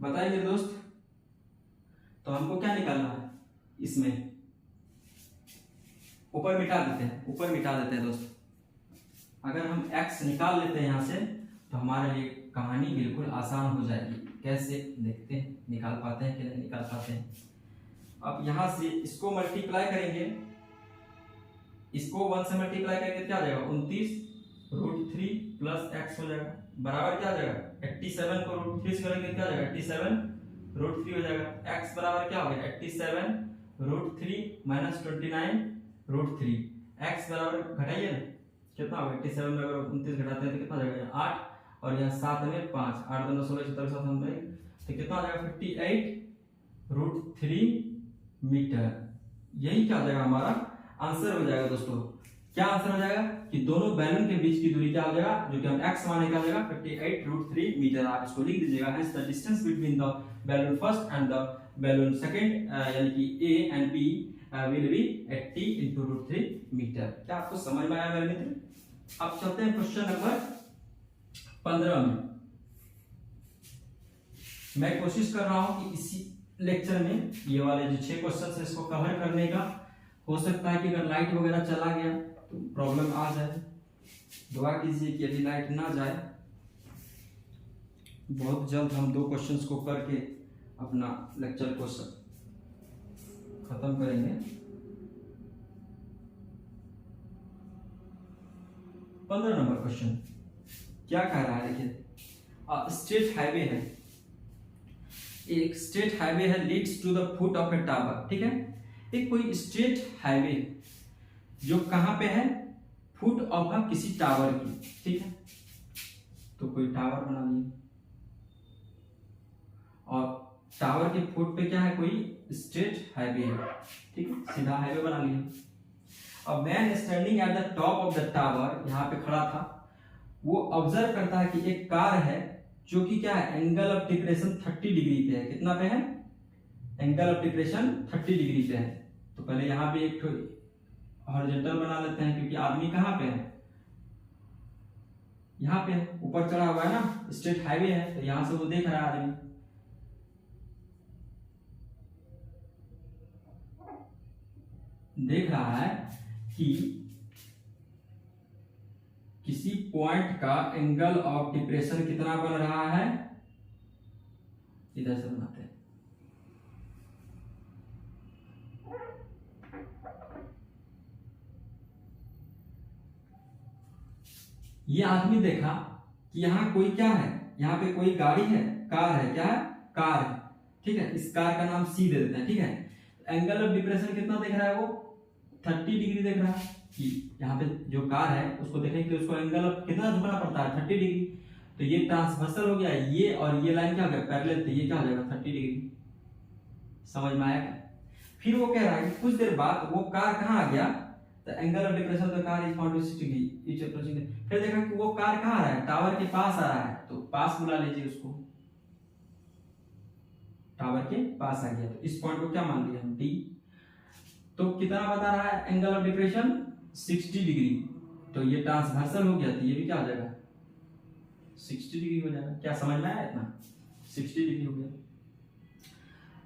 बताइए मेरे दोस्त, तो हमको क्या निकालना है, इसमें ऊपर मिटा देते हैं दोस्त, अगर हम x निकाल लेते हैं यहां से तो हमारे लिए कहानी बिल्कुल आसान हो जाएगी, कैसे देखते हैं, निकाल पाते हैं कि नहीं निकाल पाते हैं। अब यहां से इसको मल्टीप्लाई करेंगे, इसको 1 से मल्टीप्लाई करेंगे क्या आ जाएगा 29 √3 प्लस x हो जाएगा, बराबर क्या आ जाएगा 87 को √3 से करेंगे क्या आ जाएगा 87 √3 हो जाएगा, x बराबर क्या हो गया 87 √3 माइनस 29 √3, x बराबर घटाइए ना कितना होगा 87 में अगर 29 घटाते हैं तो कितना आ जाएगा 8, और यहाँ 7 में 5, 8 2 16 17 7 हम तो कितना आ जाएगा 58 √3 मीटर, यही क्या हो जाएगा हमारा आंसर हो जाएगा दोस्तों। क्या आंसर हो जाएगा कि दोनों बैलून के बीच की दूरी क्या हो जाएगा, जो कि हम x मान निकाल जाएगा 58 √3 मीटर, आप इसको लिख दीजिएगा, hence the distance between the balloon first and the balloon second यानी कि A and B will be 80 into √3 metre. क्या आपको समझ में आया मेरे मित्र। अब चलते हैं क्वेश्चन नंबर 15 में। मैं कोशिश कर रहा हूं कि इसी लेक्चर में ये वाले जो 6 क्वेश्चन है इसको कवर करने का। हो सकता है कि अगर लाइट वगैरह चला गया तो प्रॉब्लम आ जाए, दुआ कीजिए कि यदि लाइट ना जाए, बहुत जल्द हम 2 क्वेश्चंस को करके अपना लेक्चर को खत्म करेंगे। 15 नंबर क्वेश्चन क्या कह रहा है, देखिए स्टेट हाईवे है, एक स्टेट हाईवे है leads to the foot of a tower. ठीक है, एक कोई स्टेट हाईवे जो कहां पे है, फुट ऑफ है किसी टावर की। ठीक है, तो कोई टावर बना लिए और टावर के फुट पे क्या है, कोई स्टेट हाईवे है। ठीक है, सीधा हाईवे बना लिया। अब man standing at the top of the tower, यहाँ पे खड़ा था, वो ऑब्जर्व करता है कि एक कार है जो कि क्या है, एंगल ऑफ डिप्रेशन 30 डिग्री पे है। कितना पे है, एंगल ऑफ डिप्रेशन 30 डिग्री पे है। तो पहले यहाँ पे एक हॉरिजॉन्टल बना लेते हैं, क्योंकि आदमी कहाँ पे है, यहाँ पे ऊपर चढ़ा हुआ है ना, स्टेट हाईवे है, तो यहां से वो देख रहा है आदमी। देख रहा है कि किसी पॉइंट का एंगल ऑफ डिप्रेशन कितना बन रहा है, इधर से बनाते हैं। ये आदमी देखा कि यहाँ कोई क्या है, यहाँ पे कोई गाड़ी है, कार है, क्या है, कार है, ठीक है। इस कार का नाम सी दे देते हैं, ठीक है। एंगल ऑफ डिप्रेशन कितना देख रहा है वो, 30 डिग्री देख रहा है। कि यहाँ पे जो कार है उसको देखने के लिए उसको एंगल ऑफ कितना झुकना पड़ता है, 30 डिग्री। तो ये ट्रांसवर्सल हो गया, ये और ये लाइन क्या हो गया, पैरेलल, तो ये क्या हो जाएगा, 30 डिग्री। समझ में आया क्या? फिर वो कह रहा है कि कुछ देर बाद वो कार कहाँ आ गया, तो angle of depression the car is found to 60 degree each approaching. फिर देखा कि वो कार कहाँ आ रहा है, टावर के पास आ रहा है, तो पास बुला लीजिए उसको, टावर के पास आ गया। तो इस पॉइंट को क्या मान लिया हम, डी। तो कितना बता रहा है एंगल ऑफ डिप्रेशन, 60 डिग्री। तो ये ट्रांसवर्सल हो गया, तो ये भी क्या हो जाएगा, 60 डिग्री हो जाएगा। क्या समझ में आया इतना, 60 डिग्री हो गया।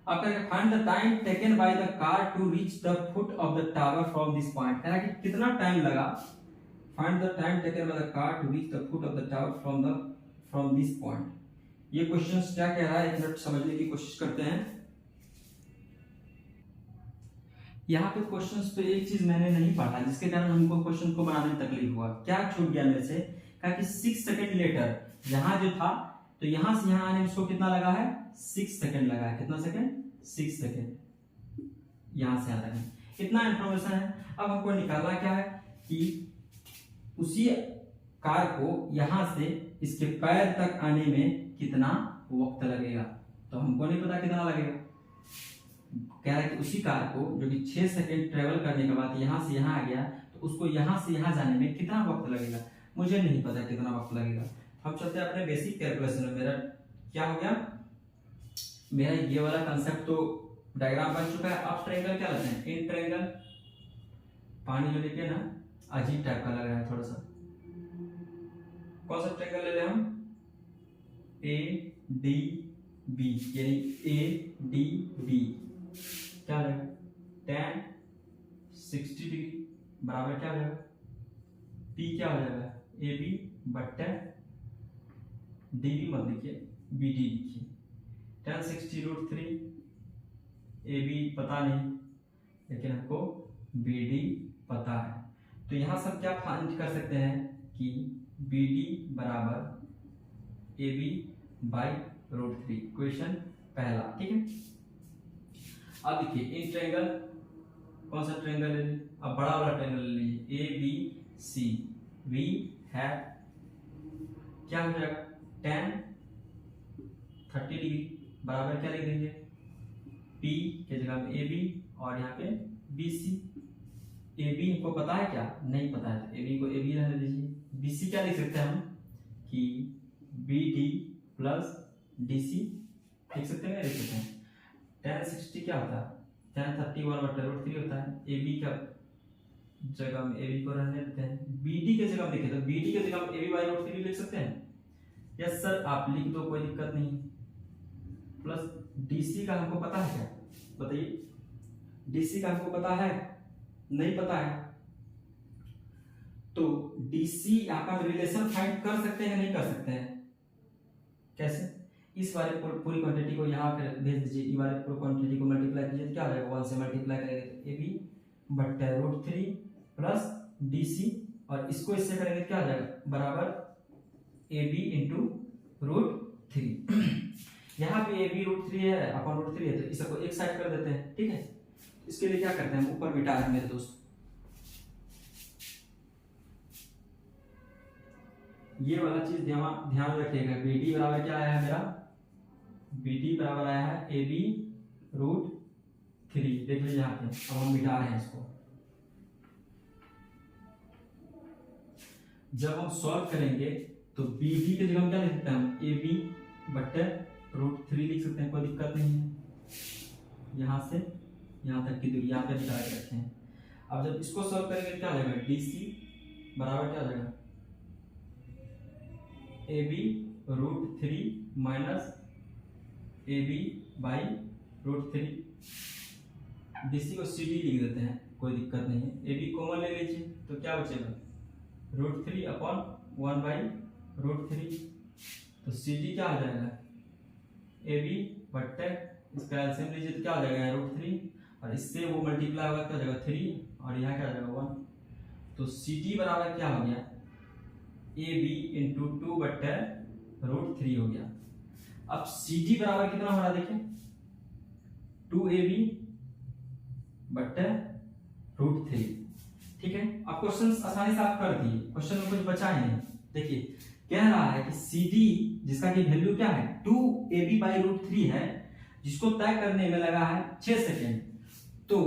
अब करेंगे find the time taken by the car to reach the foot of the tower from this point. कह रहा है कि कितना टाइम लगा, find the time taken by the car to reach the foot of the tower from this point. ये question क्या कह रहा है, एक मिनट समझने की कोशिश करते हैं। यहाँ पे क्वेश्चंस पे एक चीज मैंने नहीं पढ़ा, जिसके कारण हमको क्वेश्चन को बनाने में तकलीफ हुआ। क्या छूट गया मेरे से, कहा कि 6 सेकंड लेटर, यहाँ जो था तो यहाँ से यहाँ आने में उसको कितना लगा है, 6 सेकंड लगा है। कितना सेकंड, 6 सेकंड यहाँ से आता है। इतना इंफॉर्मेशन है। अब हमको निकालना क्या है कि उसी कार को यहाँ से इसके पैर तक आने में कितना वक्त लगेगा। तो हमको नहीं पता कितना लगेगा। कह रहा है कि उसी कार को जो कि 6 सेकंड ट्रेवल करने के बाद यहाँ से यहाँ आ गया, तो उसको यहाँ से यहाँ जाने में कितना वक्त लगेगा, मुझे नहीं पता कितना वक्त लगेगा। हम चलते हैं अपने बेसिक कैलकुलेशन में। मेरा क्या हो गया, मेरा ये वाला कंसेप्ट तो डायग्राम बन चुका है। अब ट्रायंगल क्या लेते हैं, इन ट्रायंगल। पानी जो लेके ना अजीब टाइप का लग रहा है थोड़ा सा। कौन सा ट्रायंगल ले लें हम, ए डी बी, यानी ए डी बी क्या रहेगा, tan 60 डिग्री बराबर क्या हो जाएगा, P क्या हो जाएगा, ए बी बट्टा डी बी मत लिखिए, बी डी लिखिए। tan 60√3, ए बी पता नहीं लेकिन हमको बी डी पता है। तो यहां सब क्या फाइंड कर सकते हैं कि बी डी बराबर ए बी बाई √3। क्वेश्चन पहला, ठीक है। अब देखिए इन ट्रायंगल, कौन सा ट्रायंगल ले लीजिए, अब बड़ा वाला ट्रायंगल ले लीजिए, ए बी सी। वी है क्या हो जाएगा, tan 30 डिग्री बराबर क्या लिख देंगे, P के जगह में ए बी और यहाँ पे बी सी। ए बी को पता है क्या, नहीं पता है, तो ए बी को ए बी रहने दीजिए। बी सी क्या लिख सकते हैं हम कि B D plus D C लिख सकते हैं, लिख सकते हैं। tan 60 क्या होता है, tan 31/√3 होता है। ए बी का जगह में ए बी को रहने देते हैं। बी डी के जगह में देखिए, तो बी डी के जगह में ए बी बाई √3 लिख सकते हैं। यस सर, आप लिख दो, कोई दिक्कत नहीं। प्लस डीसी का हमको पता है क्या, बताइए, डीसी का हमको पता है, नहीं पता है। तो डीसी यहाँ पर रिलेशन फाइंड कर सकते हैं, नहीं कर सकते हैं, कैसे, इस वाले पूरी क्वांटिटी को यहाँ पर भेज दीजिए, ये वाले पूरी क्वांटिटी को मल्टीप्लाई कीजिए, तो क्या हो जाएगा, 1 से मल्टीप्लाई करेंगे तो ए बी बट्टा √3 प्लस डीसी, और इसको इससे करेंगे क्या हो जाएगा, बराबर ए बी इंटू √3। यहाँ पे ए बी √3 है, अपन √3 है, तो इसको एक साइड कर देते हैं, ठीक है। इसके लिए क्या करते हैं, ऊपर मिटा है मेरे दोस्त, ये वाला चीज ध्यान रखिएगा। बी डी बराबर क्या आया है मेरा, बी डी बराबर आया है ए बी √3, देख लीजिए यहाँ पे। अब हम मिटा रहे हैं इसको। जब हम सॉल्व करेंगे तो बी डी के जगह हम क्या लिख सकते हैं, ए बी बट्टे √3 लिख सकते हैं, कोई दिक्कत नहीं है। यहाँ से यहाँ तक की दूरी यहाँ पे निकाल के रखे हैं। अब जब इसको सॉल्व करेंगे क्या आ जाएगा, DC बराबर क्या आ जाएगा, AB√3 माइनस AB/√3। DC को CD लिख देते हैं, कोई दिक्कत नहीं है। AB कॉमन ले लीजिए तो क्या बचेगा, √3/1/√3। तो CD क्या आ जाएगा, AB बट्टे इसका एलसीएम लीजिए तो क्या आ जाएगा, √3, और इससे वो मल्टीप्लाई होगा क्या हो जाएगा 3, और यहाँ क्या आ जाएगा 1। तो CD बराबर क्या हो गया, AB इंटू 2/√3 हो गया। अब CD बराबर कितना हो रहा है देखिए, 2AB/√3। ठीक है, अब क्वेश्चन आसानी से आप कर दिए, क्वेश्चन में कुछ बचा ही नहीं। देखिए कह रहा है कि CD जिसका की वैल्यू क्या है 2AB/√3 है, जिसको तय करने में लगा है 6 सेकेंड, तो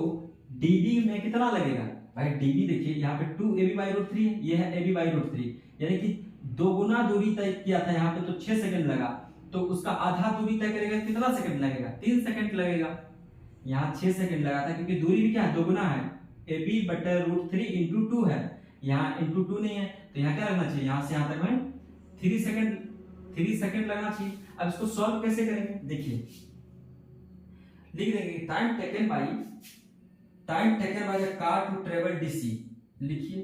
DB में कितना लगेगा भाई, DB देखिए यहाँ पे 2AB/√3 है, ये है AB/√3, यानी कि 2 गुना दूरी तय किया था यहाँ पे तो 6 सेकंड लगा, तो उसका आधा दूरी तय करेगा कितना सेकंड लगेगा, 3 सेकंड लगेगा। यहाँ 6 सेकंड लगा था क्योंकि दूरी भी क्या है, 2 गुना है, AB/√3 इंटू 2 है, यहाँ इंटू 2 नहीं है, तो यहाँ क्या लगना चाहिए, यहाँ से यहाँ तक में 3 सेकंड लगना चाहिए। अब इसको सॉल्व कैसे करेंगे, देखिए लिख देंगे time taken by the car to travel DC। लिखिए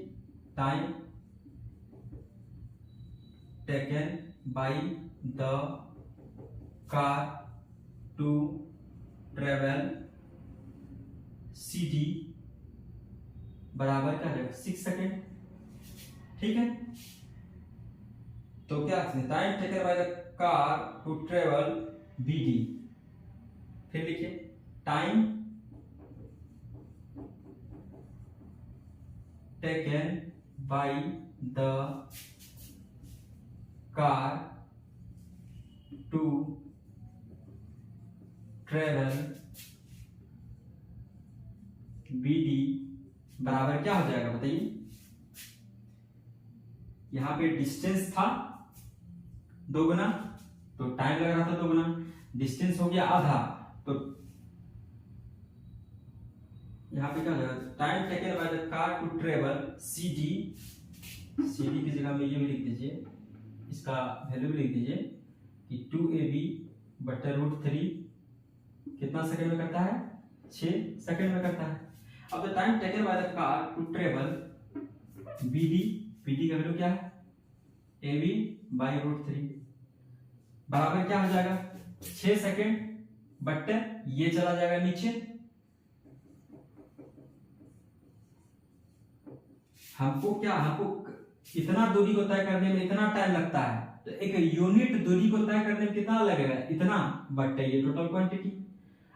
time taken by the car to travel CD बराबर क्या है 6 सेकेंड। ठीक है, तो क्या time taken by the car to travel BD। फिर लिखिए time taken by the car to travel BD बराबर क्या हो जाएगा बताइए, यहां पे डिस्टेंस था 2 गुना, तो टाइम लग रहा था 2 गुना, डिस्टेंस हो गया आधा, तो यहाँ पे क्या हो जाएगा, time taken by the car to travel CD की जगह में ये भी लिख दीजिए, इसका वैल्यू भी लिख दीजिए कि 2AB/√3 कितना सेकंड में करता है, 6 सेकंड में करता है। अब the time taken by the car to travel BD का वैल्यू क्या है, AB/√3 बराबर क्या हो जाएगा 6 सेकंड बट्टे ये चला जाएगा नीचे, हमको इतना दूरी को तय करने में इतना टाइम लगता है, तो एक यूनिट दूरी को तय करने में कितना लगेगा, इतना बट्टे ये टोटल क्वांटिटी।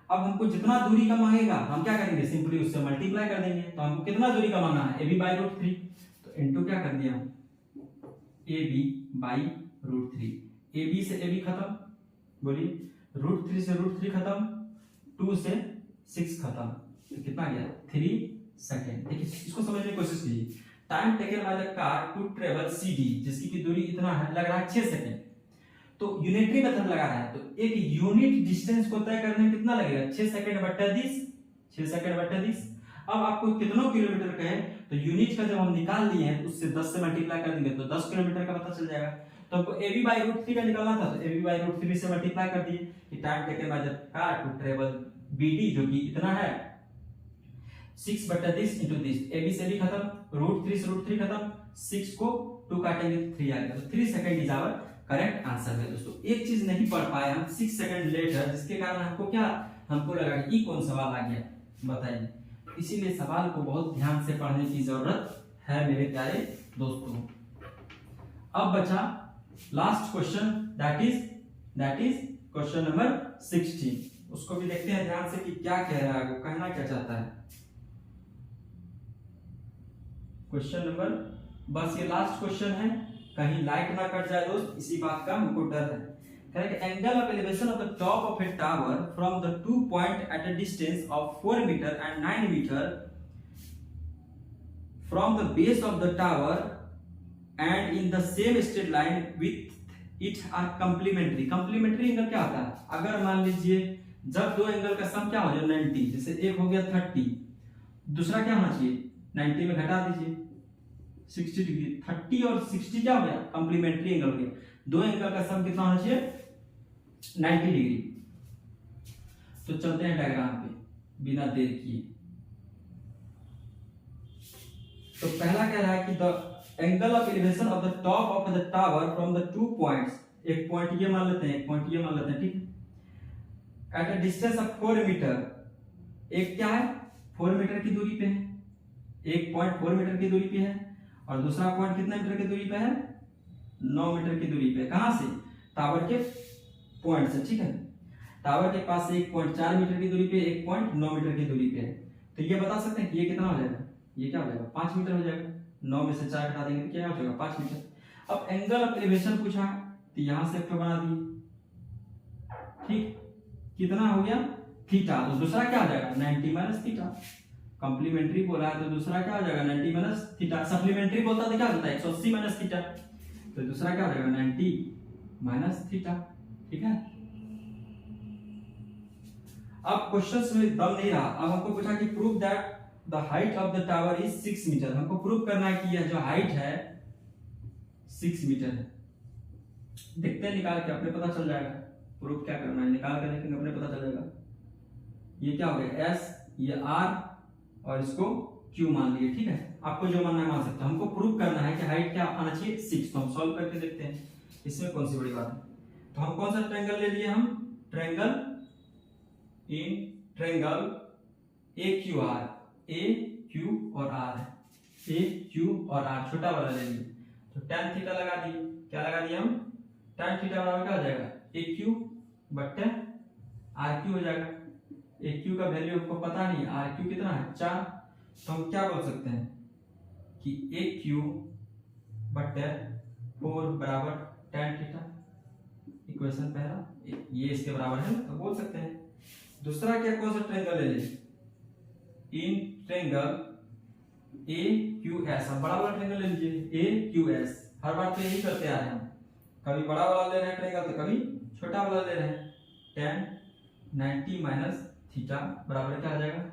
अब हमको जितना दूरी का मांगेगा हम क्या करेंगे, सिंपली उससे मल्टीप्लाई कर देंगे। तो हमको कितना दूरी का मांगना है, AB/√3, तो इनटू क्या कर दिया AB/√3, AB से AB खत्म, बोलिए √3 से √3 खत्म, 2 से 6 खत्म, तो कितना गया 3 सेकेंड। देखिए इसको समझने की कोशिश कीजिए, time taken by the car to travel CD जिसकी की दूरी इतना है, लग रहा है 6 सेकेंड, तो यूनिटरी मेथड लगा रहा है, तो एक यूनिट डिस्टेंस को तय करने में कितना लगेगा 6 सेकेंड बट्टा 20। अब आपको कितना किलोमीटर का है, तो यूनिट का जब हम निकाल लिए हैं उससे 10 से मल्टीप्लाई कर देंगे तो 10 किलोमीटर का पता चल जाएगा। तो आपको AB/√3 का निकालना था, तो AB/√3 से मल्टीप्लाई कर दिए कि time taken by the car to travel BD जो कि इतना है 6/10 इंटू 10, AB से भी खत्म, √3 से √3 खत्म, 6 को 2 काटेंगे तो 3 आ गया, तो 3 second is our correct answer है। दोस्तों एक चीज नहीं पढ़ पाए हम 6 सेकंड लेटर, जिसके कारण हमको लगा कि कौन सवाल आ गया बताइए। इसीलिए सवाल को बहुत ध्यान से पढ़ने की जरूरत है मेरे प्यारे दोस्तों। अब बचा last question, that is question number 16। उसको भी देखते हैं ध्यान से कि क्या कह रहा है, वो कहना क्या चाहता है। क्वेश्चन नंबर, बस ये लास्ट क्वेश्चन है, कहीं लाइट ना कट जाए दोस्त, इसी बात का हमको डर है। Angle of elevation of the top of a tower from the 2 point at a distance of 4 metre and 9 metre from the base of the tower and in the same straight line with it are complementary. Complementary angle क्या होता है, अगर मान लीजिए जब दो angle का सम क्या हो जाए 90, जैसे एक हो गया 30, दूसरा क्या होना चाहिए 90 में घटा दीजिए 60 डिग्री। 30 और 60 क्या हो गया कॉम्प्लीमेंट्री एंगल हो गया। दो एंगल का सम कितना होना चाहिए 90 डिग्री। तो चलते हैं डायग्राम पे बिना देर किए। तो पहला कह रहा है कि the angle of elevation of the top of the tower from the 2 points, एक पॉइंट ये मान लेते हैं, एक पॉइंट ये मान लेते हैं, ठीक है, at a distance of 4 metre. एक क्या है 4 मीटर की दूरी पे है, एक पॉइंट 4 मीटर की दूरी पे है और दूसरा पॉइंट कितने मीटर की दूरी पे है 9 मीटर की दूरी पे। कहां से टावर के पॉइंट से, ठीक है। टावर के पास से एक पॉइंट 4 मीटर की दूरी पे, एक पॉइंट 9 मीटर की दूरी पे है। तो ये बता सकते हैं कि ये कितना हो जाएगा, ये क्या हो जाएगा 5 मीटर हो जाएगा। 9 में से 4 हटा देंगे तो क्या हो जाएगा 5 मीटर। अब एंगल ऑफ एलिवेशन पूछा तो यहां से बना दिए, ठीक, कितना हो गया थीटा। तो दूसरा क्या हो जाएगा 90 माइनस थीटा। कॉम्प्लीमेंट्री बोला है तो दूसरा क्या हो जाएगा 90 माइनस थीटा। सप्लीमेंट्री बोलता तो क्या होता है 180 माइनस थीटा। तो दूसरा क्या हो जाएगा 90 माइनस थीटा, ठीक है। अब क्वेश्चन में दम नहीं रहा। अब हमको पूछा कि prove that the height of the tower is 6 metre. हमको प्रूव करना है कि यह जो हाइट है 6 मीटर है। देखते हैं निकाल के, अपने पता चल जाएगा। प्रूफ क्या करना है, निकाल कर देखेंगे अपने पता चल जाएगा। ये क्या हो गया S, ये R और इसको Q मान लिए, ठीक है। आपको जो मानना है मान सकते हैं। हमको प्रूव करना है कि हाइट क्या आना चाहिए 6। तो हम सॉल्व करके देखते हैं, इसमें कौन सी बड़ी बात है। तो हम कौन सा ट्रायंगल ले लिए, हम ट्रायंगल AQR, AQ और R, AQ और R छोटा वाला ले लिए। तो tan थीटा लगा दिए, क्या लगा दिए हम tan थीटा बराबर क्या हो जाएगा AQ बट्टे RQ हो जाएगा। AQ का वैल्यू आपको पता नहीं, RQ कितना है 4। तो हम क्या बोल सकते हैं कि AQ बट्टे 4 बराबर tan थीटा। इक्वेशन पहला ये इसके बराबर है तो बोल सकते हैं। दूसरा क्या, कौन सा ट्रायंगल ले लें, इन ट्रायंगल AQS। हम बड़ा वाला ट्रायंगल ले लीजिए AQS। हर बार तो यही करते आ रहे हैं हम, कभी बड़ा वाला ले रहे हैं ट्रायंगल तो कभी छोटा वाला ले रहे हैं। tan 90 माइनस थीटा बराबर क्या आ जाएगा,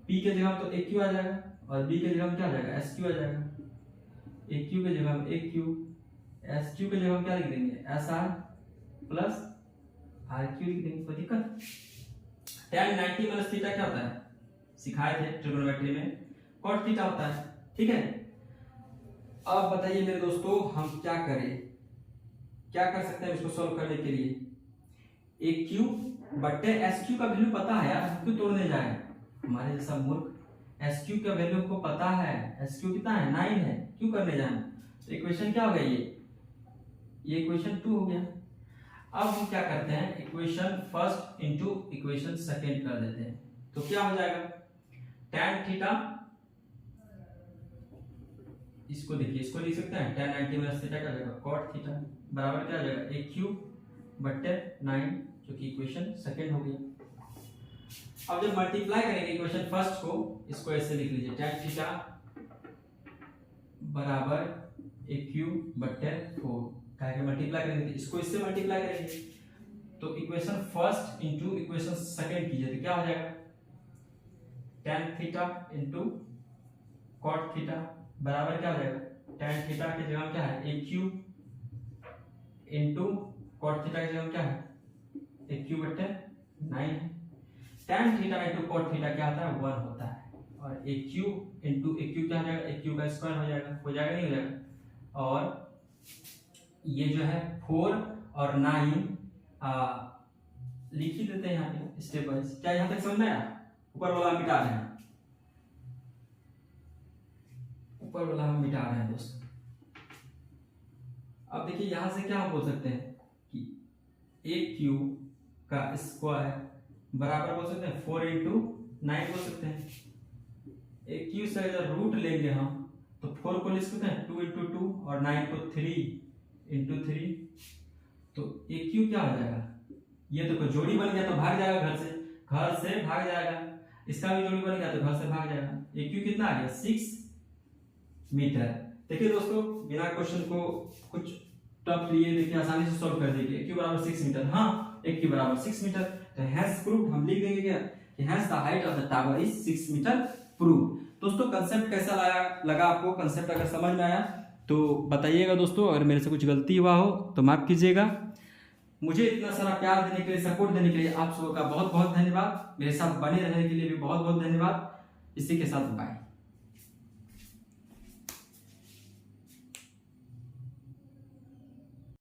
P के जगह तो AQ आ जाएगा और B के जगह क्या आ जाएगा SQ आ जाएगा। AQ के जगह AQ, SQ के जगह क्या लिख देंगे SR प्लस RQ लिख देंगे, कोई दिक्कत। tan 90 माइनस थीटा क्या होता है, सिखाए थे ट्रिग्नोमेट्री में, cot थीटा होता है, ठीक है। अब बताइए मेरे दोस्तों हम क्या करें, क्या कर सकते हैं इसको सॉल्व करने के लिए। AQ बट्टे SQ का वैल्यू पता है यार, हम क्यों तोड़ने जाए हमारे जैसा मूर्ख। SQ का वैल्यू को पता है, SQ कितना है 9 है, क्यों करने जाए। तो इक्वेशन क्या हो गया, ये इक्वेशन 2 हो गया। अब हम क्या करते हैं, equation first into equation second कर देते हैं। तो क्या हो जाएगा tan थीटा, इसको देखिए, इसको लिख सकते हैं tan 90 माइनस थीटा क्या हो जाएगा cot थीटा बराबर क्या हो जाएगा AQ बट्टे 9, जो कि इक्वेशन सेकेंड हो गया। अब जब मल्टीप्लाई करेंगे इक्वेशन फर्स्ट को, इसको ऐसे लिख लीजिए tan थीटा बराबर AQ बट्टे 4। क्या मल्टीप्लाई करेंगे तो इसको इससे मल्टीप्लाई करेंगे तो equation first into equation second कीजिए तो क्या हो जाएगा tan theta into cot theta बराबर क्या हो जाएगा, tan थीटा की जगह क्या है AQ इंटू cot थीटा की जगह क्या है AQ बट्टे 9 है। tan theta into cot theta क्या होता है 1 होता है और AQ इंटू AQ क्या हो जाएगा AQ का स्क्वायर हो जाएगा, नहीं हो जाएगा। और ये जो है 4 और 9 लिख ही देते हैं यहाँ पे स्टेप वाइज। क्या यहाँ तक समझ में आया, ऊपर वाला मिटा रहे हैं, ऊपर वाला हम मिटा रहे हैं दोस्तों। अब देखिए यहां से क्या हम बोल सकते हैं कि AQ का स्क्वायर बराबर बोल सकते हैं 4 इंटू 9 बोल सकते हैं। AQ से अगर रूट लेंगे हम तो 4 को लिख सकते हैं 2 इंटू 2 और 9 को 3 इंटू 3। तो AQ क्या हो जाएगा, ये तो कोई जोड़ी बन गया तो भाग जाएगा, घर से भाग जाएगा। इसका भी जोड़ी बन गया तो घर से भाग जाएगा। AQ कितना आ गया 6 मीटर। देखिए दोस्तों बिना क्वेश्चन को कुछ टफ लिए देखिए आसानी से सॉल्व कर देंगे। AQ बराबर 6 मीटर, हाँ AQ बराबर 6 मीटर। तो हैज प्रूव्ड हम लिख देंगे क्या कि hence the height of the tower is 6 metre prove. दोस्तों कंसेप्ट कैसा लगा आपको, कंसेप्ट अगर समझ में आया तो बताइएगा दोस्तों, अगर मेरे से कुछ गलती हुआ हो तो माफ कीजिएगा। मुझे इतना सारा प्यार देने के लिए, सपोर्ट देने के लिए आप सबका बहुत बहुत धन्यवाद। मेरे साथ बने रहने के लिए भी बहुत बहुत धन्यवाद। इसी के साथ बाय।